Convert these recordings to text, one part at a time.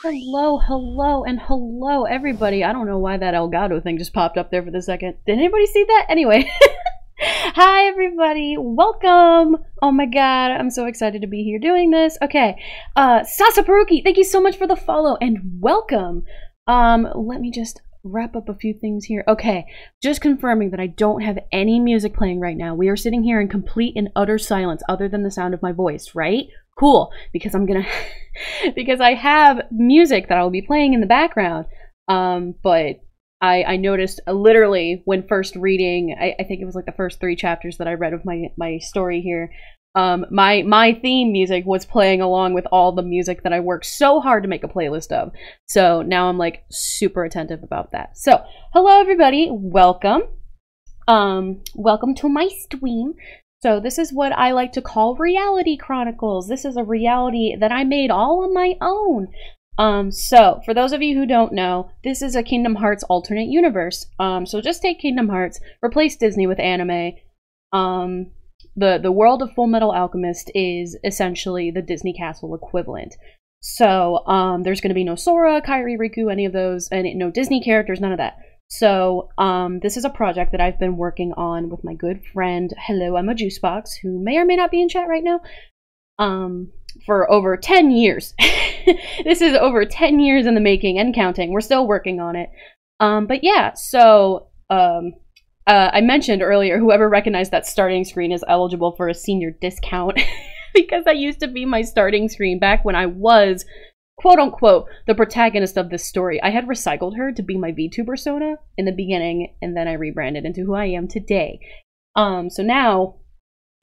Hello, hello, and hello, everybody. I don't know why that Elgato thing just popped up there for the second. Did anybody see that? Anyway. Hi, everybody. Welcome. Oh my god, I'm so excited to be here doing this. Okay. Sasa Peruki, thank you so much for the follow, and welcome. Let me just wrap up a few things here. Okay, just confirming that I don't have any music playing right now. We are sitting here in complete and utter silence other than the sound of my voice, right? Cool, because I'm gonna because I have music that I'll be playing in the background. But I noticed literally when first reading, I think it was like the first 3 chapters that I read of my story here. My theme music was playing along with all the music that I worked so hard to make a playlist of. So now I'm like super attentive about that. So hello everybody, welcome. Welcome to my stream. So this is what I like to call Reality Chronicles. This is a reality that I made all on my own. So for those of you who don't know, this is a Kingdom Hearts alternate universe. So just take Kingdom Hearts, replace Disney with anime. The world of Full Metal Alchemist is essentially the Disney Castle equivalent. So there's going to be no Sora, Kairi, Riku, any of those, and no Disney characters, none of that. So, this is a project that I've been working on with my good friend, hello, I'm a Juicebox, who may or may not be in chat right now, for over 10 years. This is over 10 years in the making and counting. We're still working on it. But yeah, so, I mentioned earlier, whoever recognized that starting screen is eligible for a senior discount, because that used to be my starting screen back when I was quote-unquote the protagonist of this story. I had recycled her to be my VTuber persona in the beginning, and then I rebranded into who I am today. So now,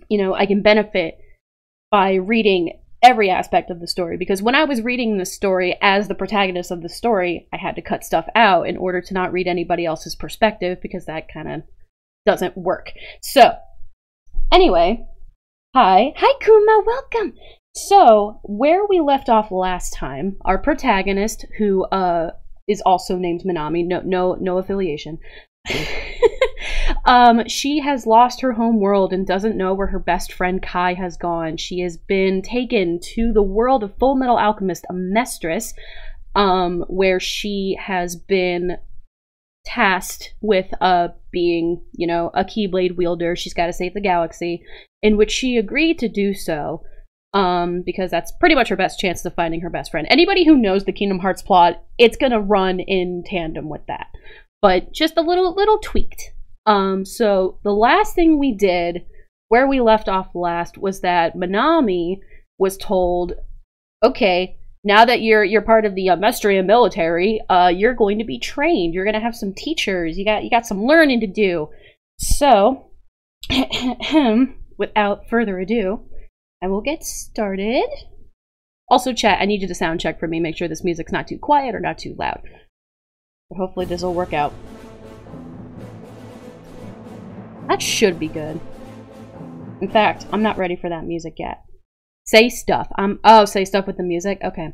you know, I can benefit by reading every aspect of the story, because when I was reading the story as the protagonist of the story, I had to cut stuff out in order to not read anybody else's perspective, because that kind of doesn't work. So, anyway, hi Kuma, welcome! So, where we left off last time, our protagonist, who is also named Minami, no affiliation, she has lost her home world and doesn't know where her best friend Kai has gone. She has been taken to the world of Full Metal Alchemist Amestris, where she has been tasked with being, you know, a Keyblade wielder. She's got to save the galaxy, in which she agreed to do so. Because that's pretty much her best chance of finding her best friend. Anybody who knows the Kingdom Hearts plot, it's gonna run in tandem with that. But just a little tweaked. So the last thing we did, where we left off last, was that Minami was told, okay, now that you're part of the Mestria military, you're going to be trained. You're gonna have some teachers. You got some learning to do. So, without further ado, I will get started. Also, chat, I need you to sound check for me. Make sure this music's not too quiet or not too loud. But hopefully this will work out. That should be good. In fact, I'm not ready for that music yet. Say stuff. Oh, say stuff with the music? Okay.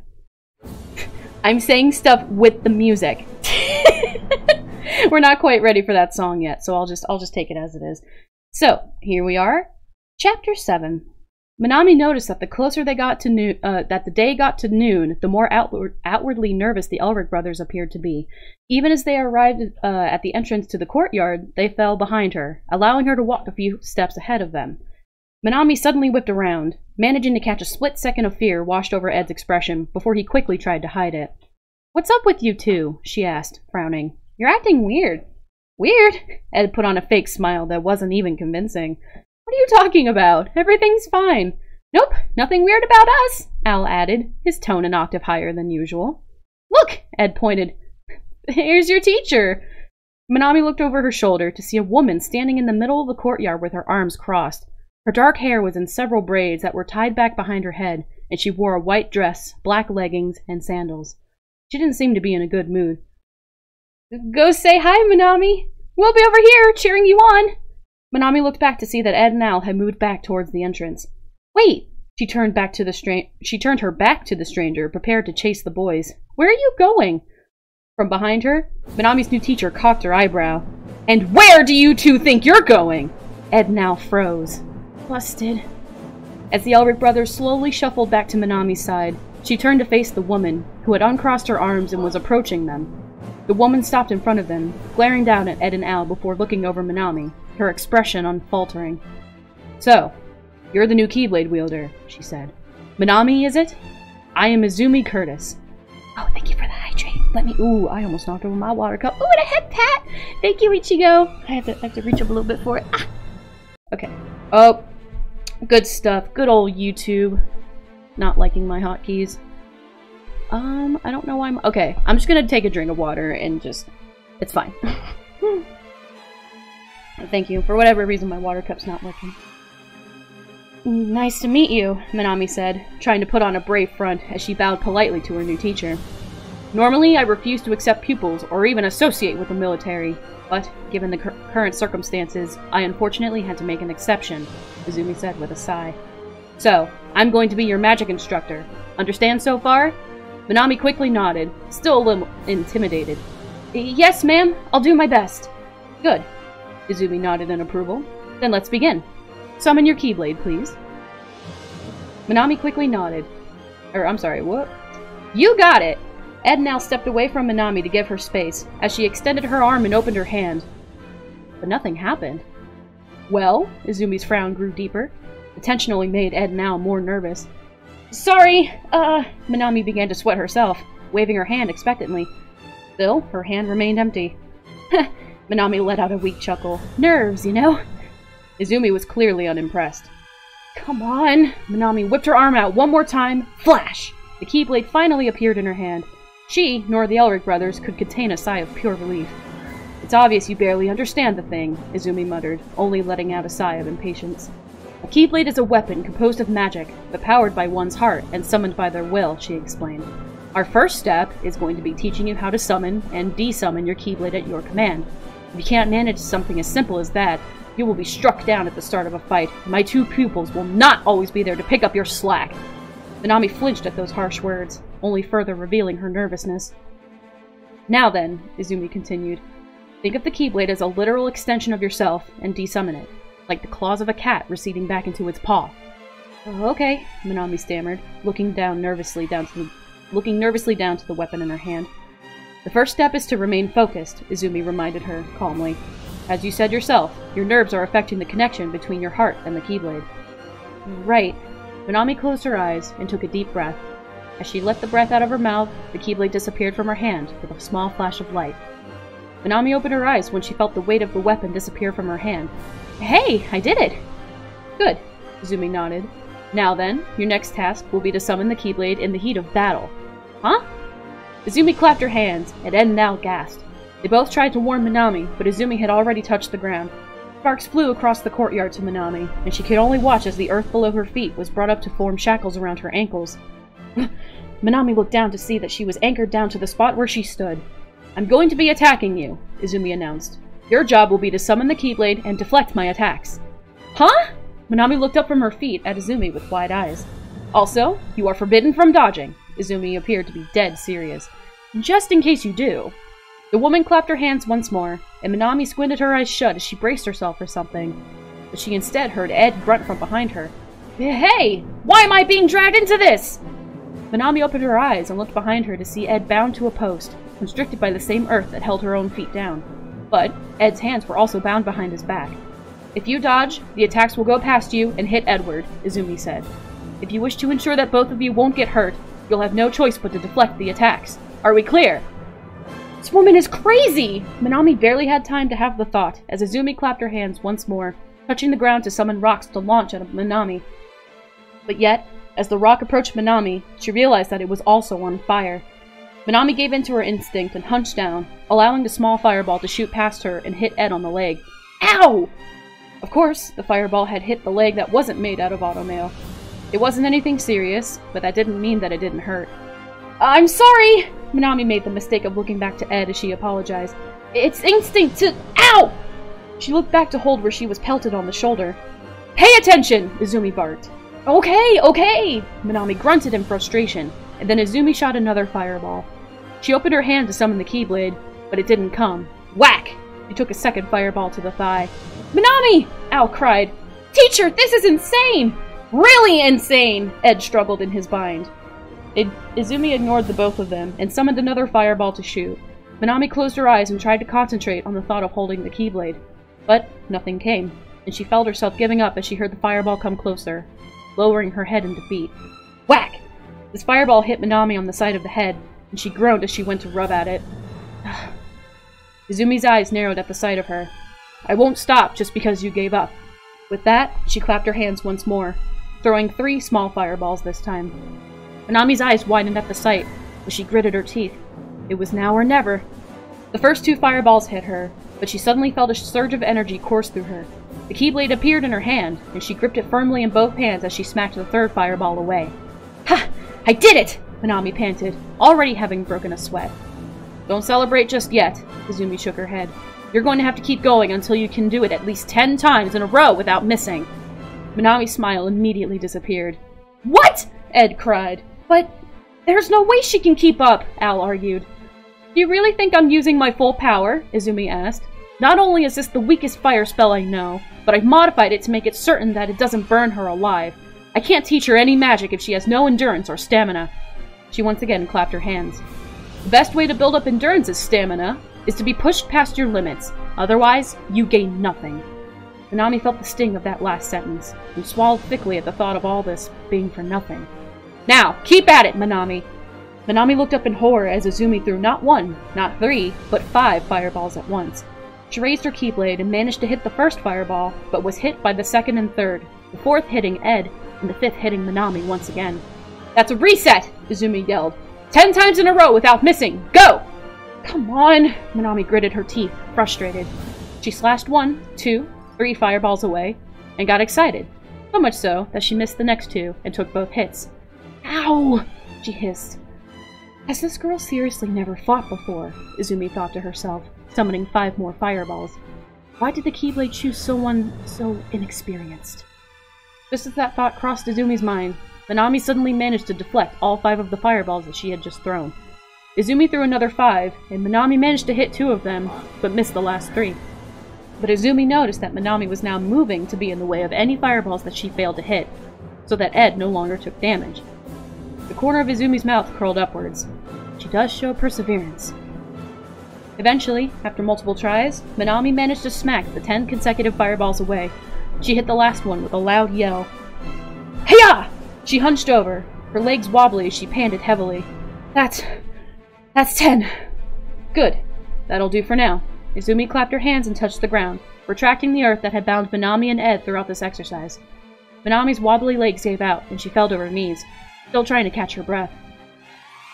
I'm saying stuff with the music. We're not quite ready for that song yet, so I'll just take it as it is. So, here we are. Chapter 7. Minami noticed that the closer they got to noon, that the day got to noon, the more outwardly nervous the Elric brothers appeared to be. Even as they arrived at the entrance to the courtyard, they fell behind her, allowing her to walk a few steps ahead of them. Minami suddenly whipped around, managing to catch a split second of fear washed over Ed's expression before he quickly tried to hide it. "What's up with you two?" she asked, frowning. "You're acting weird." "Weird?" Ed put on a fake smile that wasn't even convincing. "What are you talking about? Everything's fine." "Nope, nothing weird about us," Al added, his tone an octave higher than usual. "Look," Ed pointed. "Here's your teacher." Minami looked over her shoulder to see a woman standing in the middle of the courtyard with her arms crossed. Her dark hair was in several braids that were tied back behind her head, and she wore a white dress, black leggings, and sandals. She didn't seem to be in a good mood. "Go say hi, Minami. We'll be over here cheering you on." Minami looked back to see that Ed and Al had moved back towards the entrance. "Wait!" She turned her back to the stranger, prepared to chase the boys. "Where are you going?" From behind her, Minami's new teacher cocked her eyebrow. "And where do you two think you're going?" Ed and Al froze. Busted. As the Elric brothers slowly shuffled back to Minami's side, She turned to face the woman, who had uncrossed her arms and was approaching them. The woman stopped in front of them, glaring down at Ed and Al before looking over Minami, her expression unfaltering. "So, you're the new Keyblade wielder," she said. "Minami, is it? I am Izumi Curtis." "Oh, thank you for the hydrate. Let me—" Ooh, I almost knocked over my water cup. Ooh, and a head pat! Thank you, Ichigo. I have to reach up a little bit for it. Ah! Okay. Oh, good stuff. Good old YouTube. Not liking my hotkeys. I don't know why I'm... Okay, I'm just gonna take a drink of water and just... It's fine. Thank you. For whatever reason, my water cup's not working. "Nice to meet you," Minami said, trying to put on a brave front as she bowed politely to her new teacher. "Normally, I refuse to accept pupils or even associate with the military, but given the current circumstances, I unfortunately had to make an exception," Izumi said with a sigh. "So, I'm going to be your magic instructor. Understand so far?" Minami quickly nodded, still a little intimidated. "Yes, ma'am. I'll do my best." "Good." Izumi nodded in approval. "Then let's begin. Summon your Keyblade, please." Minami quickly nodded. I'm sorry, what? "You got it!" Ed now stepped away from Minami to give her space, as she extended her arm and opened her hand. But nothing happened. "Well?" Izumi's frown grew deeper. The tension only made Ed now more nervous. "Sorry, Minami began to sweat herself, waving her hand expectantly. Still, her hand remained empty. Minami let out a weak chuckle. "Nerves, you know?" Izumi was clearly unimpressed. "Come on!" Minami whipped her arm out one more time. Flash! The Keyblade finally appeared in her hand. She, nor the Elric brothers, could contain a sigh of pure relief. "It's obvious you barely understand the thing," Izumi muttered, only letting out a sigh of impatience. "A Keyblade is a weapon composed of magic, but powered by one's heart and summoned by their will," she explained. "Our first step is going to be teaching you how to summon and desummon your Keyblade at your command. If you can't manage something as simple as that, you will be struck down at the start of a fight, and my two pupils will not always be there to pick up your slack." Minami flinched at those harsh words, only further revealing her nervousness. "Now then," Izumi continued, "think of the Keyblade as a literal extension of yourself and desummon it, like the claws of a cat receding back into its paw." "Oh, okay," Minami stammered, looking nervously down to the weapon in her hand. "The first step is to remain focused," Izumi reminded her, calmly. "As you said yourself, your nerves are affecting the connection between your heart and the Keyblade." "Right." Minami closed her eyes and took a deep breath. As she let the breath out of her mouth, the Keyblade disappeared from her hand with a small flash of light. Minami opened her eyes when she felt the weight of the weapon disappear from her hand. "Hey, I did it!" "Good," Izumi nodded. "Now then, your next task will be to summon the Keyblade in the heat of battle." "Huh?" Izumi clapped her hands, and Ed and Al gasped. They both tried to warn Minami, but Izumi had already touched the ground. Sparks flew across the courtyard to Minami, and she could only watch as the earth below her feet was brought up to form shackles around her ankles. Minami looked down to see that she was anchored down to the spot where she stood. "I'm going to be attacking you," Izumi announced. "Your job will be to summon the Keyblade and deflect my attacks." "Huh?" Minami looked up from her feet at Izumi with wide eyes. "Also, you are forbidden from dodging." Izumi appeared to be dead serious. "Just in case you do." The woman clapped her hands once more, and Minami squinted her eyes shut as she braced herself for something. But she instead heard Ed grunt from behind her. "Hey! Why am I being dragged into this?" Minami opened her eyes and looked behind her to see Ed bound to a post, constricted by the same earth that held her own feet down. But Ed's hands were also bound behind his back. "If you dodge, the attacks will go past you and hit Edward," Izumi said. "If you wish to ensure that both of you won't get hurt, you'll have no choice but to deflect the attacks. Are we clear?" "This woman is crazy!" Minami barely had time to have the thought, as Izumi clapped her hands once more, touching the ground to summon rocks to launch at Minami. But yet, as the rock approached Minami, she realized that it was also on fire. Minami gave in to her instinct and hunched down, allowing the small fireball to shoot past her and hit Ed on the leg. Ow! Of course, the fireball had hit the leg that wasn't made out of automail. It wasn't anything serious, but that didn't mean that it didn't hurt. "I'm sorry!" Minami made the mistake of looking back to Ed as she apologized. "It's instinct to— Ow!" She looked back to hold where she was pelted on the shoulder. "Pay attention!" Izumi barked. "Okay, okay!" Minami grunted in frustration, and then Izumi shot another fireball. She opened her hand to summon the Keyblade, but it didn't come. Whack! She took a second fireball to the thigh. "Minami!" Al cried. "Teacher, this is insane!" "Really insane!" Ed struggled in his bind. Izumi ignored the both of them and summoned another fireball to shoot. Minami closed her eyes and tried to concentrate on the thought of holding the Keyblade. But nothing came, and she felt herself giving up as she heard the fireball come closer, lowering her head in defeat. Whack! This fireball hit Minami on the side of the head, and she groaned as she went to rub at it. Izumi's eyes narrowed at the sight of her. I won't stop just because you gave up. With that, she clapped her hands once more, throwing 3 small fireballs this time. Minami's eyes widened at the sight, but she gritted her teeth. It was now or never. The first 2 fireballs hit her, but she suddenly felt a surge of energy course through her. The Keyblade appeared in her hand, and she gripped it firmly in both hands as she smacked the 3rd fireball away. Ha! I did it! Minami panted, already having broken a sweat. Don't celebrate just yet, Izumi shook her head. You're going to have to keep going until you can do it at least 10 times in a row without missing. Minami's smile immediately disappeared. What? Ed cried. But there's no way she can keep up, Al argued. Do you really think I'm using my full power? Izumi asked. Not only is this the weakest fire spell I know, but I've modified it to make it certain that it doesn't burn her alive. I can't teach her any magic if she has no endurance or stamina. She once again clapped her hands. The best way to build up endurance is stamina, is to be pushed past your limits. Otherwise, you gain nothing. Minami felt the sting of that last sentence, and swallowed thickly at the thought of all this being for nothing. Now, keep at it, Minami! Minami looked up in horror as Izumi threw not 1, not 3, but 5 fireballs at once. She raised her Keyblade and managed to hit the first fireball, but was hit by the 2nd and 3rd, the 4th hitting Ed, and the 5th hitting Minami once again. That's a reset! Izumi yelled. 10 times in a row without missing! Go! Come on! Minami gritted her teeth, frustrated. She slashed 1, 2, 3 fireballs away, and got excited. So much so that she missed the next 2 and took both hits. Ow! She hissed. Has this girl seriously never fought before? Izumi thought to herself, summoning 5 more fireballs. Why did the Keyblade choose someone so inexperienced? Just as that thought crossed Izumi's mind, Minami suddenly managed to deflect all 5 of the fireballs that she had just thrown. Izumi threw another 5, and Minami managed to hit 2 of them, but missed the last 3. But Izumi noticed that Minami was now moving to be in the way of any fireballs that she failed to hit, so that Ed no longer took damage. The corner of Izumi's mouth curled upwards. She does show perseverance. Eventually, after multiple tries, Minami managed to smack the 10 consecutive fireballs away. She hit the last one with a loud yell. Hey-ya! She hunched over, her legs wobbly as she panted heavily. That's 10. Good. That'll do for now. Izumi clapped her hands and touched the ground, retracting the earth that had bound Minami and Ed throughout this exercise. Minami's wobbly legs gave out, and she fell to her knees, still trying to catch her breath.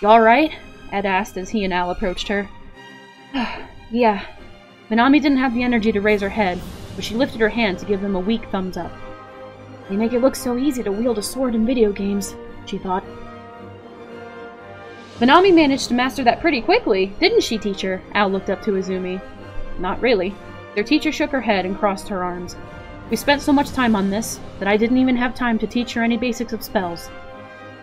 You alright? Ed asked as he and Al approached her. Yeah. Minami didn't have the energy to raise her head, but she lifted her hand to give them a weak thumbs up. They make it look so easy to wield a sword in video games, she thought. Minami managed to master that pretty quickly, didn't she, teacher? Al looked up to Izumi. Not really. Their teacher shook her head and crossed her arms. We spent so much time on this that I didn't even have time to teach her any basics of spells.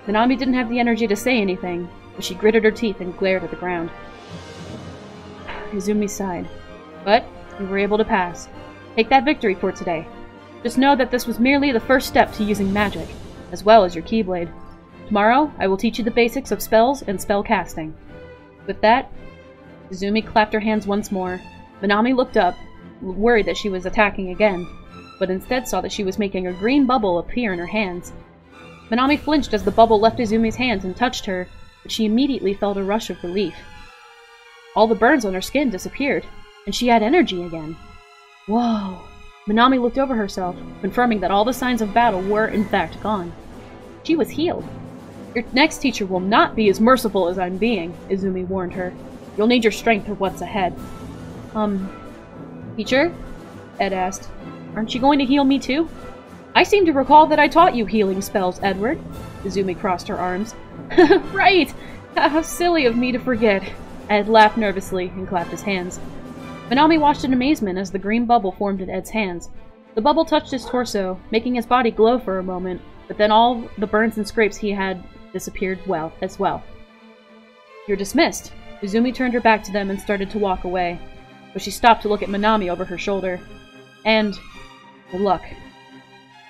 Minami didn't have the energy to say anything, but she gritted her teeth and glared at the ground. Izumi sighed. But we were able to pass. Take that victory for today. Just know that this was merely the first step to using magic, as well as your Keyblade. Tomorrow, I will teach you the basics of spells and spell casting. With that, Izumi clapped her hands once more. Minami looked up, worried that she was attacking again, but instead saw that she was making a green bubble appear in her hands. Minami flinched as the bubble left Izumi's hands and touched her, but she immediately felt a rush of relief. All the burns on her skin disappeared, and she had energy again. Whoa! Minami looked over herself, confirming that all the signs of battle were, in fact, gone. She was healed. Your next teacher will not be as merciful as I'm being, Izumi warned her. You'll need your strength for what's ahead. Teacher? Ed asked. Aren't you going to heal me too? I seem to recall that I taught you healing spells, Edward. Izumi crossed her arms. Right! How silly of me to forget. Ed laughed nervously and clapped his hands. Minami watched in amazement as the green bubble formed in Ed's hands. The bubble touched his torso, making his body glow for a moment, but then all the burns and scrapes he had disappeared as well. You're dismissed. Izumi turned her back to them and started to walk away, but she stopped to look at Minami over her shoulder. And good luck.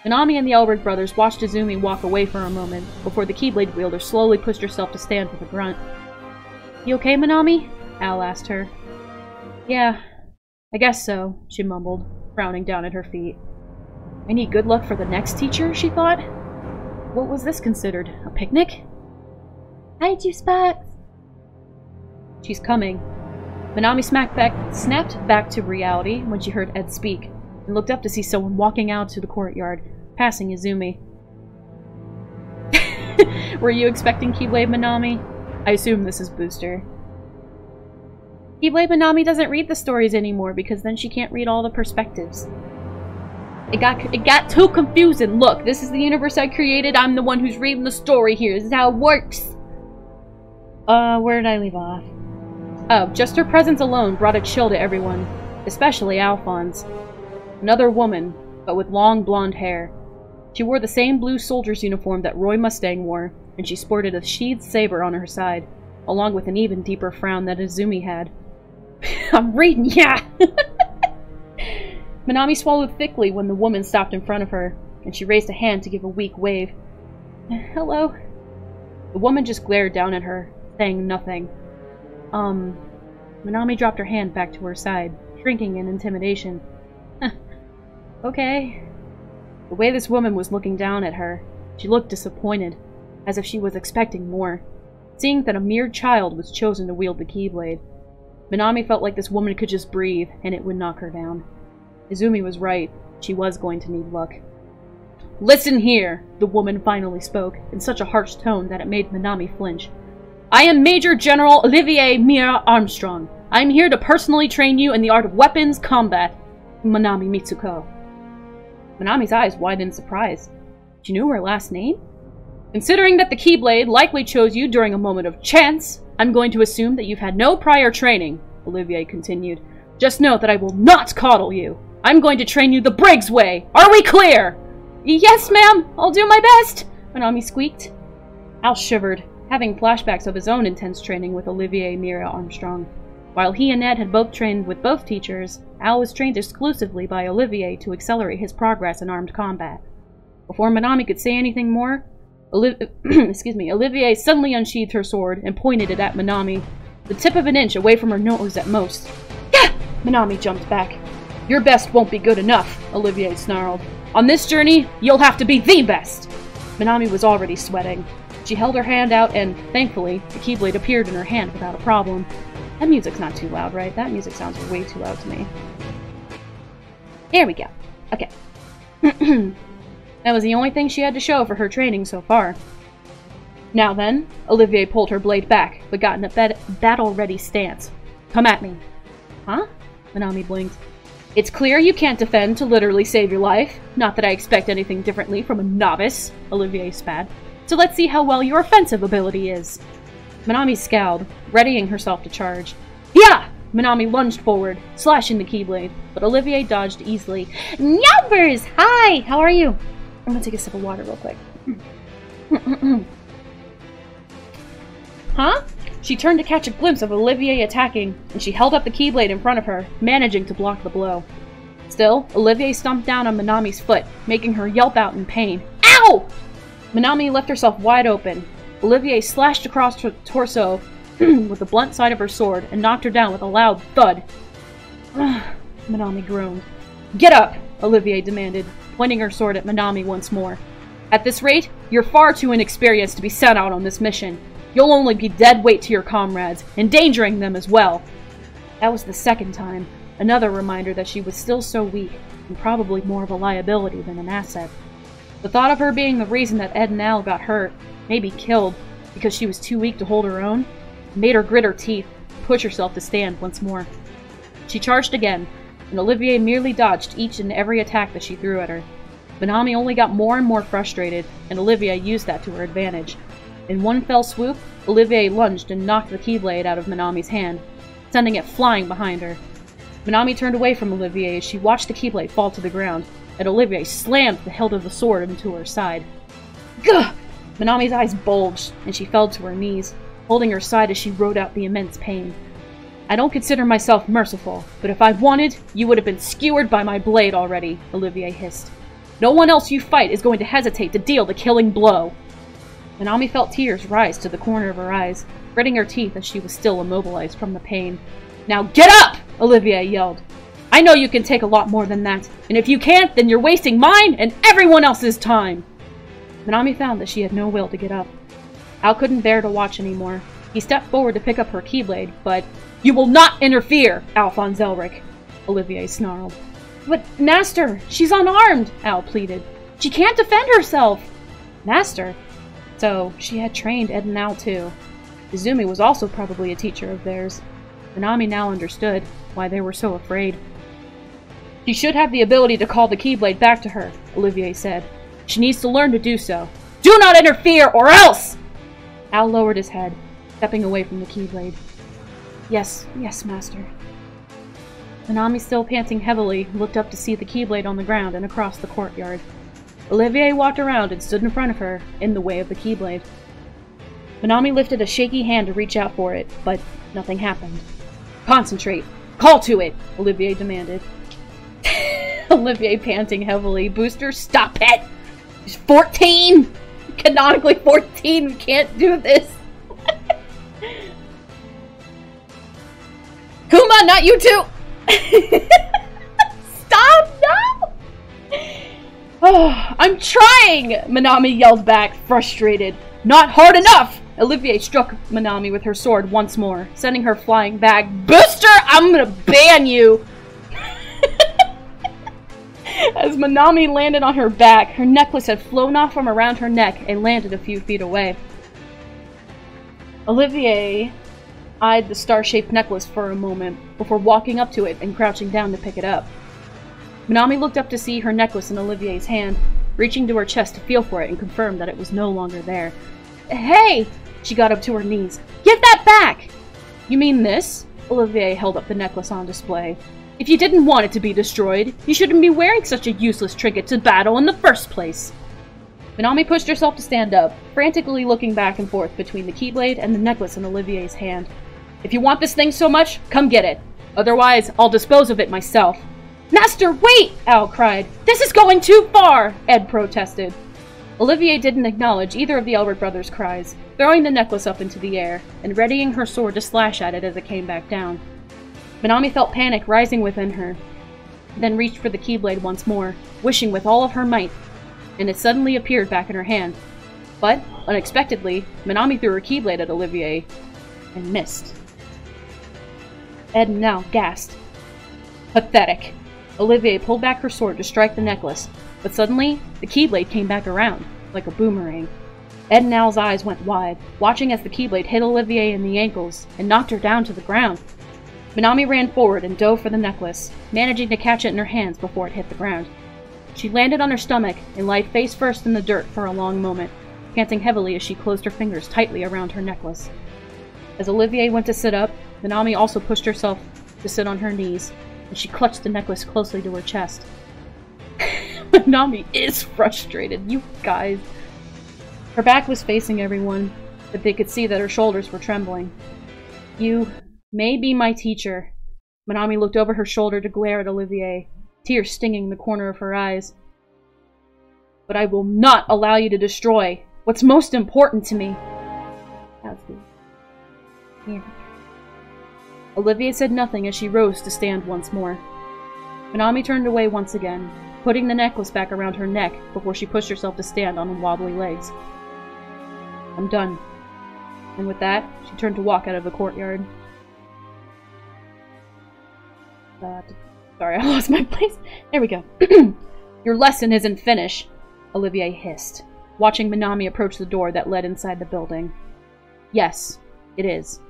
Minami and the Elric brothers watched Izumi walk away for a moment, before the Keyblade wielder slowly pushed herself to stand with a grunt. "You okay, Minami?" Al asked her. "Yeah, I guess so," she mumbled, frowning down at her feet. "I need good luck for the next teacher," she thought. What was this considered? A picnic? "Hi, Juicebox!" "She's coming." Minami snapped back to reality when she heard Ed speak, and looked up to see someone walking out to the courtyard, passing Izumi. "Were you expecting Keyblade Minami? I assume this is Booster." Keyblade Minami doesn't read the stories anymore because then she can't read all the perspectives. It got too confusing. Look, this is the universe I created. I'm the one who's reading the story here. This is how it works. Where did I leave off? Oh, just her presence alone brought a chill to everyone, especially Alphonse. Another woman, but with long blonde hair. She wore the same blue soldier's uniform that Roy Mustang wore, and she sported a sheathed saber on her side, along with an even deeper frown that Izumi had. I'm reading, yeah! Minami swallowed thickly when the woman stopped in front of her, and she raised a hand to give a weak wave. "Hello?" The woman just glared down at her, saying nothing. Minami dropped her hand back to her side, shrinking in intimidation. Okay. The way this woman was looking down at her, she looked disappointed, as if she was expecting more, seeing that a mere child was chosen to wield the Keyblade. Minami felt like this woman could just breathe, and it would knock her down. Izumi was right. She was going to need luck. "Listen here," the woman finally spoke, in such a harsh tone that it made Minami flinch. "I am Major General Olivier Mira Armstrong. I am here to personally train you in the art of weapons combat. Minami Mitsuko." Minami's eyes widened in surprise. She knew her last name? "Considering that the Keyblade likely chose you during a moment of chance, I'm going to assume that you've had no prior training," Olivier continued. "Just know that I will not coddle you. I'm going to train you the Briggs way. Are we clear?" "Yes, ma'am. I'll do my best," Minami squeaked. Al shivered, having flashbacks of his own intense training with Olivier Mira Armstrong. While he and Ed had both trained with both teachers, Al was trained exclusively by Olivier to accelerate his progress in armed combat. Before Minami could say anything more, Olivier suddenly unsheathed her sword and pointed it at Minami, the tip of an inch away from her nose at most. "Gah!" Minami jumped back. "Your best won't be good enough," Olivier snarled. "On this journey, you'll have to be the best!" Minami was already sweating. She held her hand out and, thankfully, the Keyblade appeared in her hand without a problem. That music's not too loud, right? That music sounds way too loud to me. There we go. Okay. That was the only thing she had to show for her training so far. "Now then," Olivier pulled her blade back, but got in a battle-ready stance. "Come at me." "Huh?" Minami blinked. "It's clear you can't defend to literally save your life. Not that I expect anything differently from a novice," Olivier spat. "So let's see how well your offensive ability is." Minami scowled, readying herself to charge. "Yeah!" Minami lunged forward, slashing the Keyblade, but Olivier dodged easily. "Yubbers! Hi! How are you?" I'm gonna take a sip of water real quick. "Huh?" She turned to catch a glimpse of Olivier attacking, and she held up the Keyblade in front of her, managing to block the blow. Still, Olivier stomped down on Minami's foot, making her yelp out in pain. "Ow!" Minami left herself wide open. Olivier slashed across her torso with the blunt side of her sword and knocked her down with a loud thud. Minami groaned. "Get up!" Olivier demanded, pointing her sword at Minami once more. "At this rate, you're far too inexperienced to be sent out on this mission. You'll only be dead weight to your comrades, endangering them as well." That was the second time, another reminder that she was still so weak, and probably more of a liability than an asset. The thought of her being the reason that Ed and Al got hurt, maybe killed, because she was too weak to hold her own, made her grit her teeth and push herself to stand once more. She charged again, and Olivier merely dodged each and every attack that she threw at her. Minami only got more and more frustrated, and Olivier used that to her advantage. In one fell swoop, Olivier lunged and knocked the Keyblade out of Minami's hand, sending it flying behind her. Minami turned away from Olivier as she watched the Keyblade fall to the ground, and Olivier slammed the hilt of the sword into her side. Gah! Minami's eyes bulged, and she fell to her knees, holding her side as she wrote out the immense pain. "I don't consider myself merciful, but if I wanted, you would have been skewered by my blade already," Olivier hissed. No one else you fight is going to hesitate to deal the killing blow. Minami felt tears rise to the corner of her eyes, gritting her teeth as she was still immobilized from the pain. Now get up! Olivier yelled. I know you can take a lot more than that, and if you can't, then you're wasting mine and everyone else's time! Minami found that she had no will to get up. Al couldn't bear to watch anymore. He stepped forward to pick up her keyblade, but you will not interfere, Alphonse Elric, Olivier snarled. But, Master, she's unarmed, Al pleaded. She can't defend herself! Master? So, she had trained Ed and Al too. Izumi was also probably a teacher of theirs. Minami now understood why they were so afraid. She should have the ability to call the Keyblade back to her, Olivier said. She needs to learn to do so. Do not interfere, or else! Al lowered his head, stepping away from the Keyblade. Yes, Master. Minami, still panting heavily, looked up to see the Keyblade on the ground and across the courtyard. Olivier walked around and stood in front of her, in the way of the Keyblade. Minami lifted a shaky hand to reach out for it, but nothing happened. Concentrate! Call to it! Olivier demanded. Olivier panting heavily. Booster, stop it! He's 14! Canonically 14! We can't do this! Kuma, not you too! Stop! No! Oh, I'm trying! Minami yelled back, frustrated. Not hard enough! Olivier struck Minami with her sword once more, sending her flying back. Booster, I'm gonna ban you! As Minami landed on her back, her necklace had flown off from around her neck and landed a few feet away. Olivier eyed the star-shaped necklace for a moment, before walking up to it and crouching down to pick it up. Minami looked up to see her necklace in Olivier's hand, reaching to her chest to feel for it and confirm that it was no longer there. Hey! She got up to her knees. Give that back! You mean this? Olivier held up the necklace on display. If you didn't want it to be destroyed, you shouldn't be wearing such a useless trinket to battle in the first place. Minami pushed herself to stand up, frantically looking back and forth between the Keyblade and the necklace in Olivier's hand. If you want this thing so much, come get it. Otherwise, I'll dispose of it myself. Master, wait! Al cried. This is going too far! Ed protested. Olivier didn't acknowledge either of the Elric brothers' cries, throwing the necklace up into the air, and readying her sword to slash at it as it came back down. Minami felt panic rising within her, then reached for the Keyblade once more, wishing with all of her might, and it suddenly appeared back in her hand. But, unexpectedly, Minami threw her Keyblade at Olivier, and missed. Ed now gasped. Pathetic. Olivier pulled back her sword to strike the necklace, but suddenly, the Keyblade came back around, like a boomerang. Ed and Al's eyes went wide, watching as the Keyblade hit Olivier in the ankles and knocked her down to the ground. Minami ran forward and dove for the necklace, managing to catch it in her hands before it hit the ground. She landed on her stomach and lay face first in the dirt for a long moment, panting heavily as she closed her fingers tightly around her necklace. As Olivier went to sit up, Minami also pushed herself to sit on her knees, and she clutched the necklace closely to her chest. Minami is frustrated, you guys. Her back was facing everyone, but they could see that her shoulders were trembling. You may be my teacher. Minami looked over her shoulder to glare at Olivier, tears stinging the corner of her eyes. But I will not allow you to destroy what's most important to me. Yeah. Olivier said nothing as she rose to stand once more. Minami turned away once again, putting the necklace back around her neck before she pushed herself to stand on wobbly legs. I'm done. And with that, she turned to walk out of the courtyard. Sorry, I lost my place. There we go. Your lesson isn't finished, Olivier hissed, watching Minami approach the door that led inside the building. Yes, it is.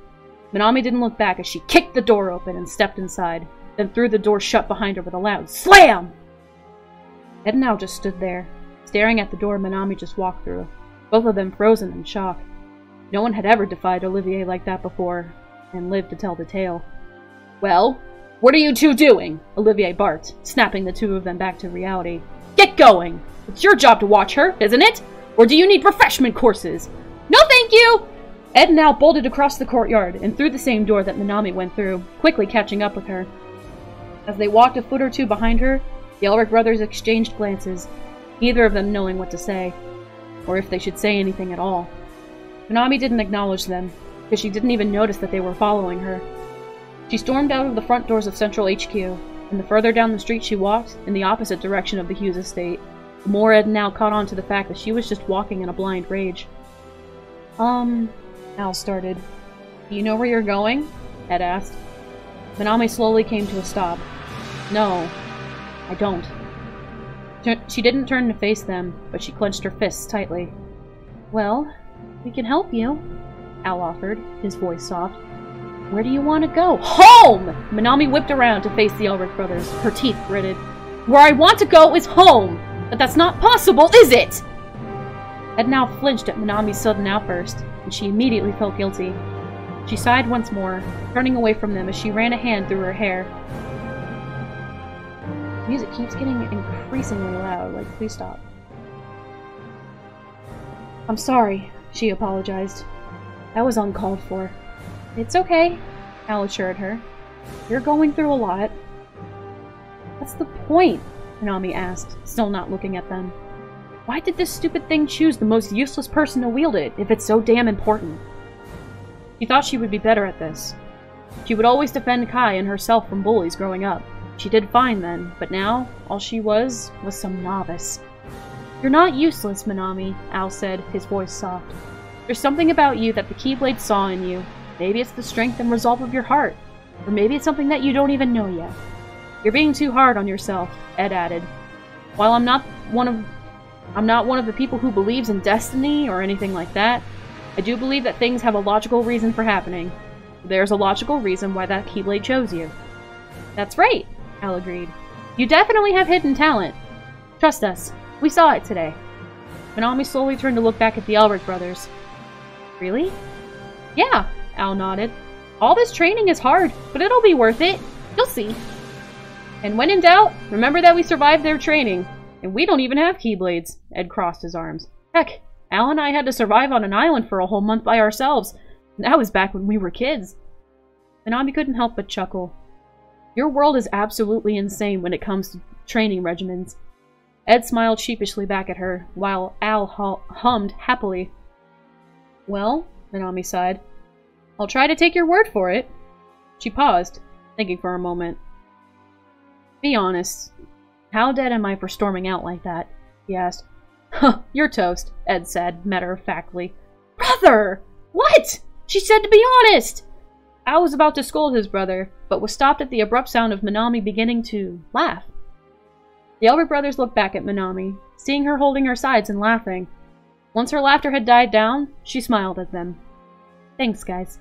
Minami didn't look back as she kicked the door open and stepped inside, then threw the door shut behind her with a loud SLAM! Ed and Al just stood there, staring at the door Minami just walked through, both of them frozen in shock. No one had ever defied Olivier like that before, and lived to tell the tale. Well, what are you two doing? Olivier barked, snapping the two of them back to reality. Get going! It's your job to watch her, isn't it? Or do you need refreshment courses? No thank you! Ed and Al bolted across the courtyard and through the same door that Minami went through, quickly catching up with her. As they walked a foot or two behind her, the Elric brothers exchanged glances, neither of them knowing what to say, or if they should say anything at all. Minami didn't acknowledge them, because she didn't even notice that they were following her. She stormed out of the front doors of Central HQ, and the further down the street she walked, in the opposite direction of the Hughes estate, the more Ed now caught on to the fact that she was just walking in a blind rage. Al started. Do you know where you're going? Ed asked. Minami slowly came to a stop. No, I don't. She didn't turn to face them, but she clenched her fists tightly. Well, we can help you, Al offered, his voice soft. Where do you want to go? Home! Minami whipped around to face the Elric brothers, her teeth gritted. Where I want to go is home! But that's not possible, is it? Ed now flinched at Minami's sudden outburst, and she immediately felt guilty. She sighed once more, turning away from them as she ran a hand through her hair. The music keeps getting increasingly loud, like, please stop. I'm sorry, she apologized. That was uncalled for. It's okay, Al assured her. You're going through a lot. What's the point? Minami asked, still not looking at them. Why did this stupid thing choose the most useless person to wield it, if it's so damn important? She thought she would be better at this. She would always defend Kai and herself from bullies growing up. She did fine then, but now, all she was some novice. You're not useless, Minami, Al said, his voice soft. There's something about you that the Keyblade saw in you. Maybe it's the strength and resolve of your heart. Or maybe it's something that you don't even know yet. You're being too hard on yourself, Ed added. While I'm not one of the people who believes in destiny or anything like that, I do believe that things have a logical reason for happening. There's a logical reason why that Keyblade chose you. That's right, Al agreed. You definitely have hidden talent. Trust us. We saw it today. Minami slowly turned to look back at the Elric brothers. Really? Yeah, Al nodded. All this training is hard, but it'll be worth it. You'll see. And when in doubt, remember that we survived their training. And we don't even have Keyblades. Ed crossed his arms. Heck, Al and I had to survive on an island for a whole month by ourselves. And that was back when we were kids. Minami couldn't help but chuckle. Your world is absolutely insane when it comes to training regimens. Ed smiled sheepishly back at her, while Al hummed happily. Well, Minami sighed. I'll try to take your word for it. She paused, thinking for a moment. Be honest. How dead am I for storming out like that? He asked. Huh, you're toast, Ed said, matter-of-factly. Brother! What? She said to be honest! Al was about to scold his brother, but was stopped at the abrupt sound of Minami beginning to laugh. The Elric brothers looked back at Minami, seeing her holding her sides and laughing. Once her laughter had died down, she smiled at them. Thanks, guys.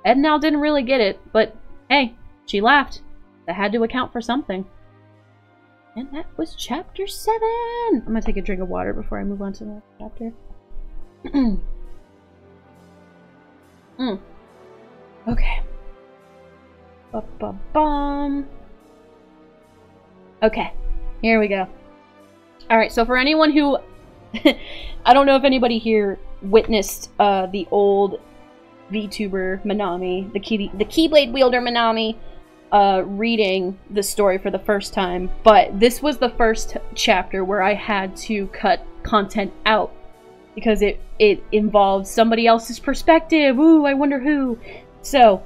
Ed and Al didn't really get it, but hey, she laughed. That had to account for something. And that was chapter 7! I'm gonna take a drink of water before I move on to the next chapter. Okay. Ba-ba-bum. Okay, here we go. Alright, so for anyone who... I don't know if anybody here witnessed the old VTuber Minami, the Keyblade wielder Minami, reading the story for the first time, but this was the first chapter where I had to cut content out because it involved somebody else's perspective. Ooh, I wonder who. So,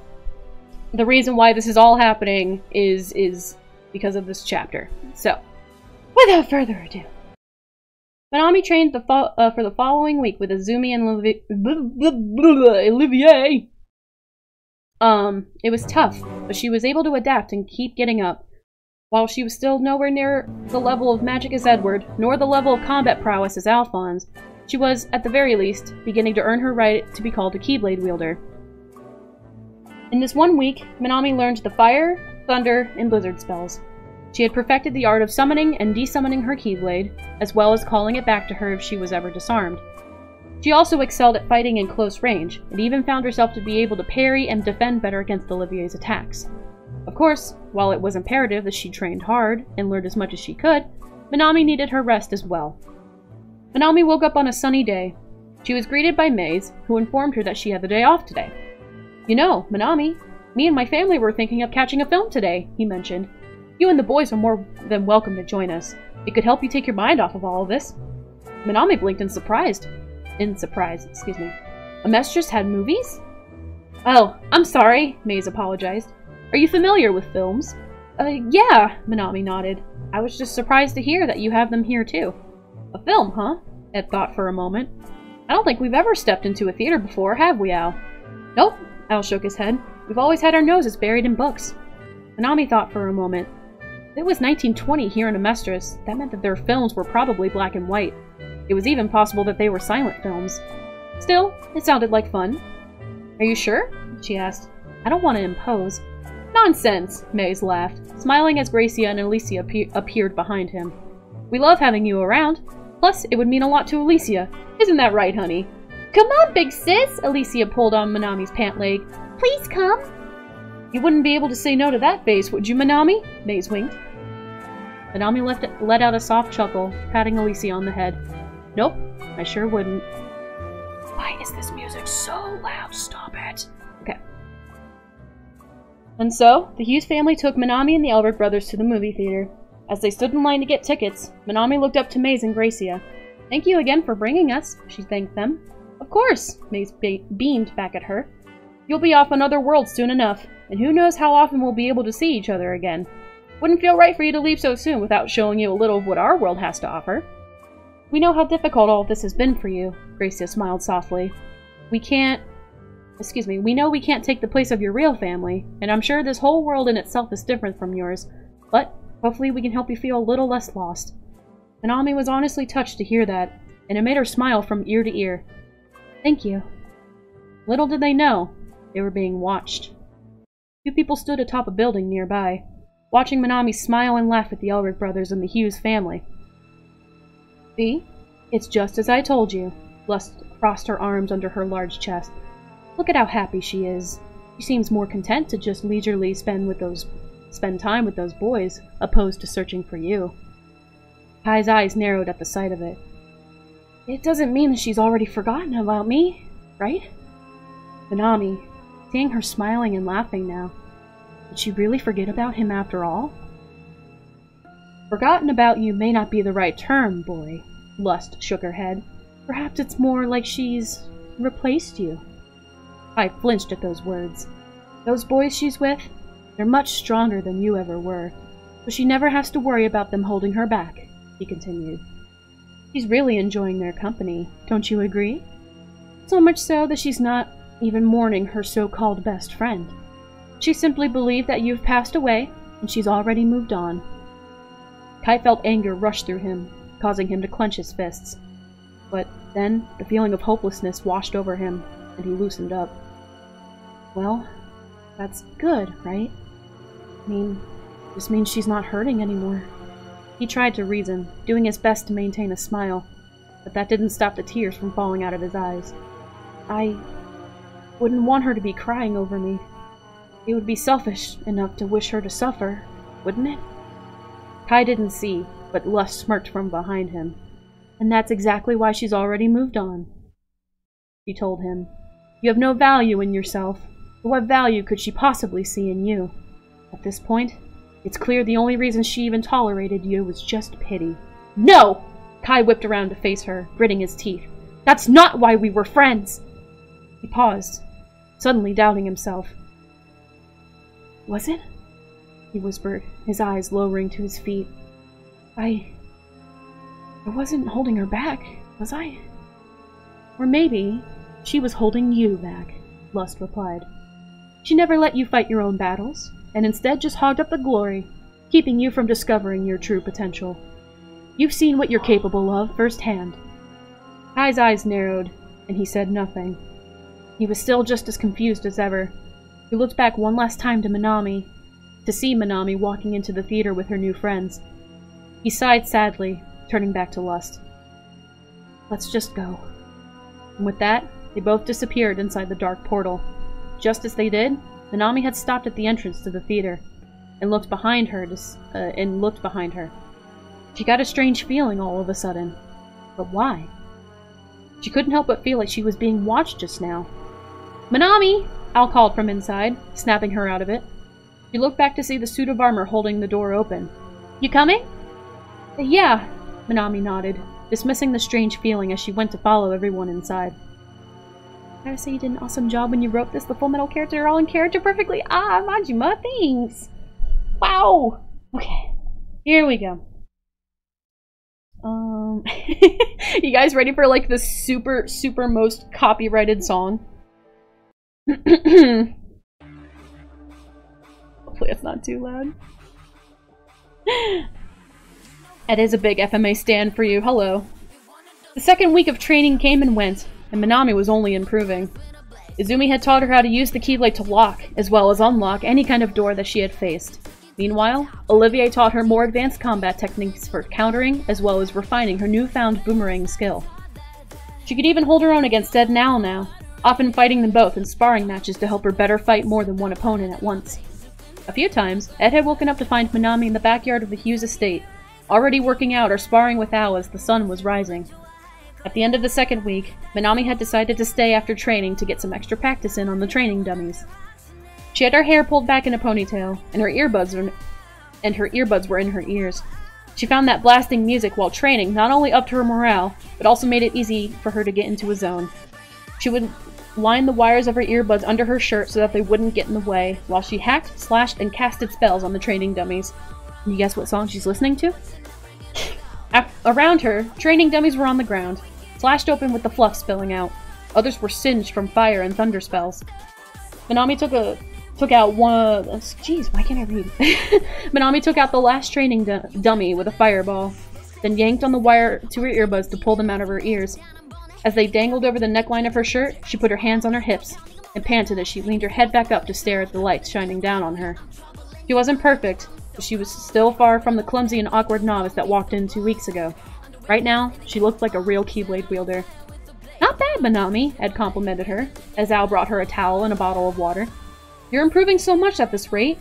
the reason why this is all happening is because of this chapter. So, without further ado, Minami trained for the following week with Azumi and Olivier. It was tough, but she was able to adapt and keep getting up. While she was still nowhere near the level of magic as Edward, nor the level of combat prowess as Alphonse, she was, at the very least, beginning to earn her right to be called a Keyblade wielder. In this 1 week, Minami learned the fire, thunder, and blizzard spells. She had perfected the art of summoning and desummoning her Keyblade, as well as calling it back to her if she was ever disarmed. She also excelled at fighting in close range, and even found herself to be able to parry and defend better against Olivier's attacks. Of course, while it was imperative that she trained hard and learned as much as she could, Minami needed her rest as well. Minami woke up on a sunny day. She was greeted by Maze, who informed her that she had the day off today. You know, Minami, me and my family were thinking of catching a film today, he mentioned. You and the boys are more than welcome to join us. It could help you take your mind off of all of this. Minami blinked in surprise, excuse me. A mistress had movies? Oh, I'm sorry, Maze apologized. Are you familiar with films? Yeah, Minami nodded. I was just surprised to hear that you have them here too. A film, huh? Ed thought for a moment. I don't think we've ever stepped into a theater before, have we, Al? Nope, Al shook his head. We've always had our noses buried in books. Minami thought for a moment. If it was 1920 here in Amestris, that meant that their films were probably black and white. It was even possible that they were silent films. Still, it sounded like fun. Are you sure? She asked. I don't want to impose. Nonsense, Maze laughed, smiling as Gracia and Alicia appeared behind him. We love having you around. Plus, it would mean a lot to Alicia. Isn't that right, honey? Come on, big sis! Alicia pulled on Minami's pant leg. Please come! You wouldn't be able to say no to that face, would you, Minami? Maze winked. Minami let out a soft chuckle, patting Alicia on the head. Nope, I sure wouldn't. Why is this music so loud? Stop it. Okay. And so, the Hughes family took Minami and the Elric brothers to the movie theater. As they stood in line to get tickets, Minami looked up to Maze and Gracia. Thank you again for bringing us, she thanked them. Of course, Maze beamed back at her. You'll be off on other worlds soon enough, and who knows how often we'll be able to see each other again. Wouldn't feel right for you to leave so soon without showing you a little of what our world has to offer. We know how difficult all of this has been for you, Gracia smiled softly. We know we can't take the place of your real family, and I'm sure this whole world in itself is different from yours, but hopefully we can help you feel a little less lost. Minami was honestly touched to hear that, and it made her smile from ear to ear. Thank you. Little did they know, they were being watched. Two people stood atop a building nearby, watching Minami smile and laugh at the Elric brothers and the Hughes family. See? It's just as I told you. Lust crossed her arms under her large chest. Look at how happy she is. She seems more content to just leisurely spend time with those boys, opposed to searching for you. Kai's eyes narrowed at the sight of it. It doesn't mean that she's already forgotten about me, right? Minami, seeing her smiling and laughing now, did she really forget about him after all? Forgotten about you may not be the right term, boy. Lust shook her head. Perhaps it's more like she's replaced you. I flinched at those words. Those boys she's with, they're much stronger than you ever were, so she never has to worry about them holding her back, he continued. She's really enjoying their company, don't you agree? So much so that she's not even mourning her so-called best friend. She simply believed that you've passed away, and she's already moved on. Kai felt anger rush through him, causing him to clench his fists. But then, the feeling of hopelessness washed over him, and he loosened up. Well, that's good, right? I mean, this means she's not hurting anymore. He tried to reason, doing his best to maintain a smile, but that didn't stop the tears from falling out of his eyes. I wouldn't want her to be crying over me. It would be selfish enough to wish her to suffer, wouldn't it? Kai didn't see, but Lust smirked from behind him. And that's exactly why she's already moved on. She told him, You have no value in yourself. But what value could she possibly see in you? At this point, it's clear the only reason she even tolerated you was just pity. No! Kai whipped around to face her, gritting his teeth. That's not why we were friends! He paused, suddenly doubting himself. Was it? He whispered, his eyes lowering to his feet. I wasn't holding her back, was I? Or maybe she was holding you back, Lust replied. She never let you fight your own battles, and instead just hogged up the glory, keeping you from discovering your true potential. You've seen what you're capable of firsthand. Kai's eyes narrowed, and he said nothing. He was still just as confused as ever. He looked back one last time to Minami, to see Minami walking into the theater with her new friends. He sighed sadly, turning back to Lust. Let's just go. And with that, they both disappeared inside the dark portal. Just as they did, Minami had stopped at the entrance to the theater, and looked behind her. She got a strange feeling all of a sudden. But why? She couldn't help but feel like she was being watched just now. Minami! Al called from inside, snapping her out of it. She looked back to see the suit of armor holding the door open. You coming? Yeah, Minami nodded, dismissing the strange feeling as she went to follow everyone inside. I gotta say you did an awesome job when you wrote this. The Full Metal characters are all in character perfectly. Ah, Majima, thanks! Wow! Okay, here we go. You guys ready for like the super most copyrighted song? Hopefully it's not too loud. It is a big FMA stand for you. Hello. The second week of training came and went, and Minami was only improving. Izumi had taught her how to use the Keyblade to lock, as well as unlock any kind of door that she had faced. Meanwhile, Olivier taught her more advanced combat techniques for countering, as well as refining her newfound boomerang skill. She could even hold her own against Ed and Al now, often fighting them both in sparring matches to help her better fight more than one opponent at once. A few times, Ed had woken up to find Minami in the backyard of the Hughes estate, already working out or sparring with Al as the sun was rising. At the end of the second week, Minami had decided to stay after training to get some extra practice in on the training dummies. She had her hair pulled back in a ponytail, and her earbuds were in her ears. She found that blasting music while training not only upped her morale, but also made it easy for her to get into a zone. She would line the wires of her earbuds under her shirt so that they wouldn't get in the way, while she hacked, slashed, and casted spells on the training dummies. Can you guess what song she's listening to? Around her, training dummies were on the ground, slashed open with the fluff spilling out. Others were singed from fire and thunder spells. Minami took out one... Jeez, why can't I read? Minami took out the last training dummy with a fireball, then yanked on the wire to her earbuds to pull them out of her ears. As they dangled over the neckline of her shirt, she put her hands on her hips and panted as she leaned her head back up to stare at the lights shining down on her. She wasn't perfect, but she was still far from the clumsy and awkward novice that walked in 2 weeks ago. Right now, she looked like a real Keyblade wielder. Not bad, Minami, Ed complimented her, as Al brought her a towel and a bottle of water. You're improving so much at this rate.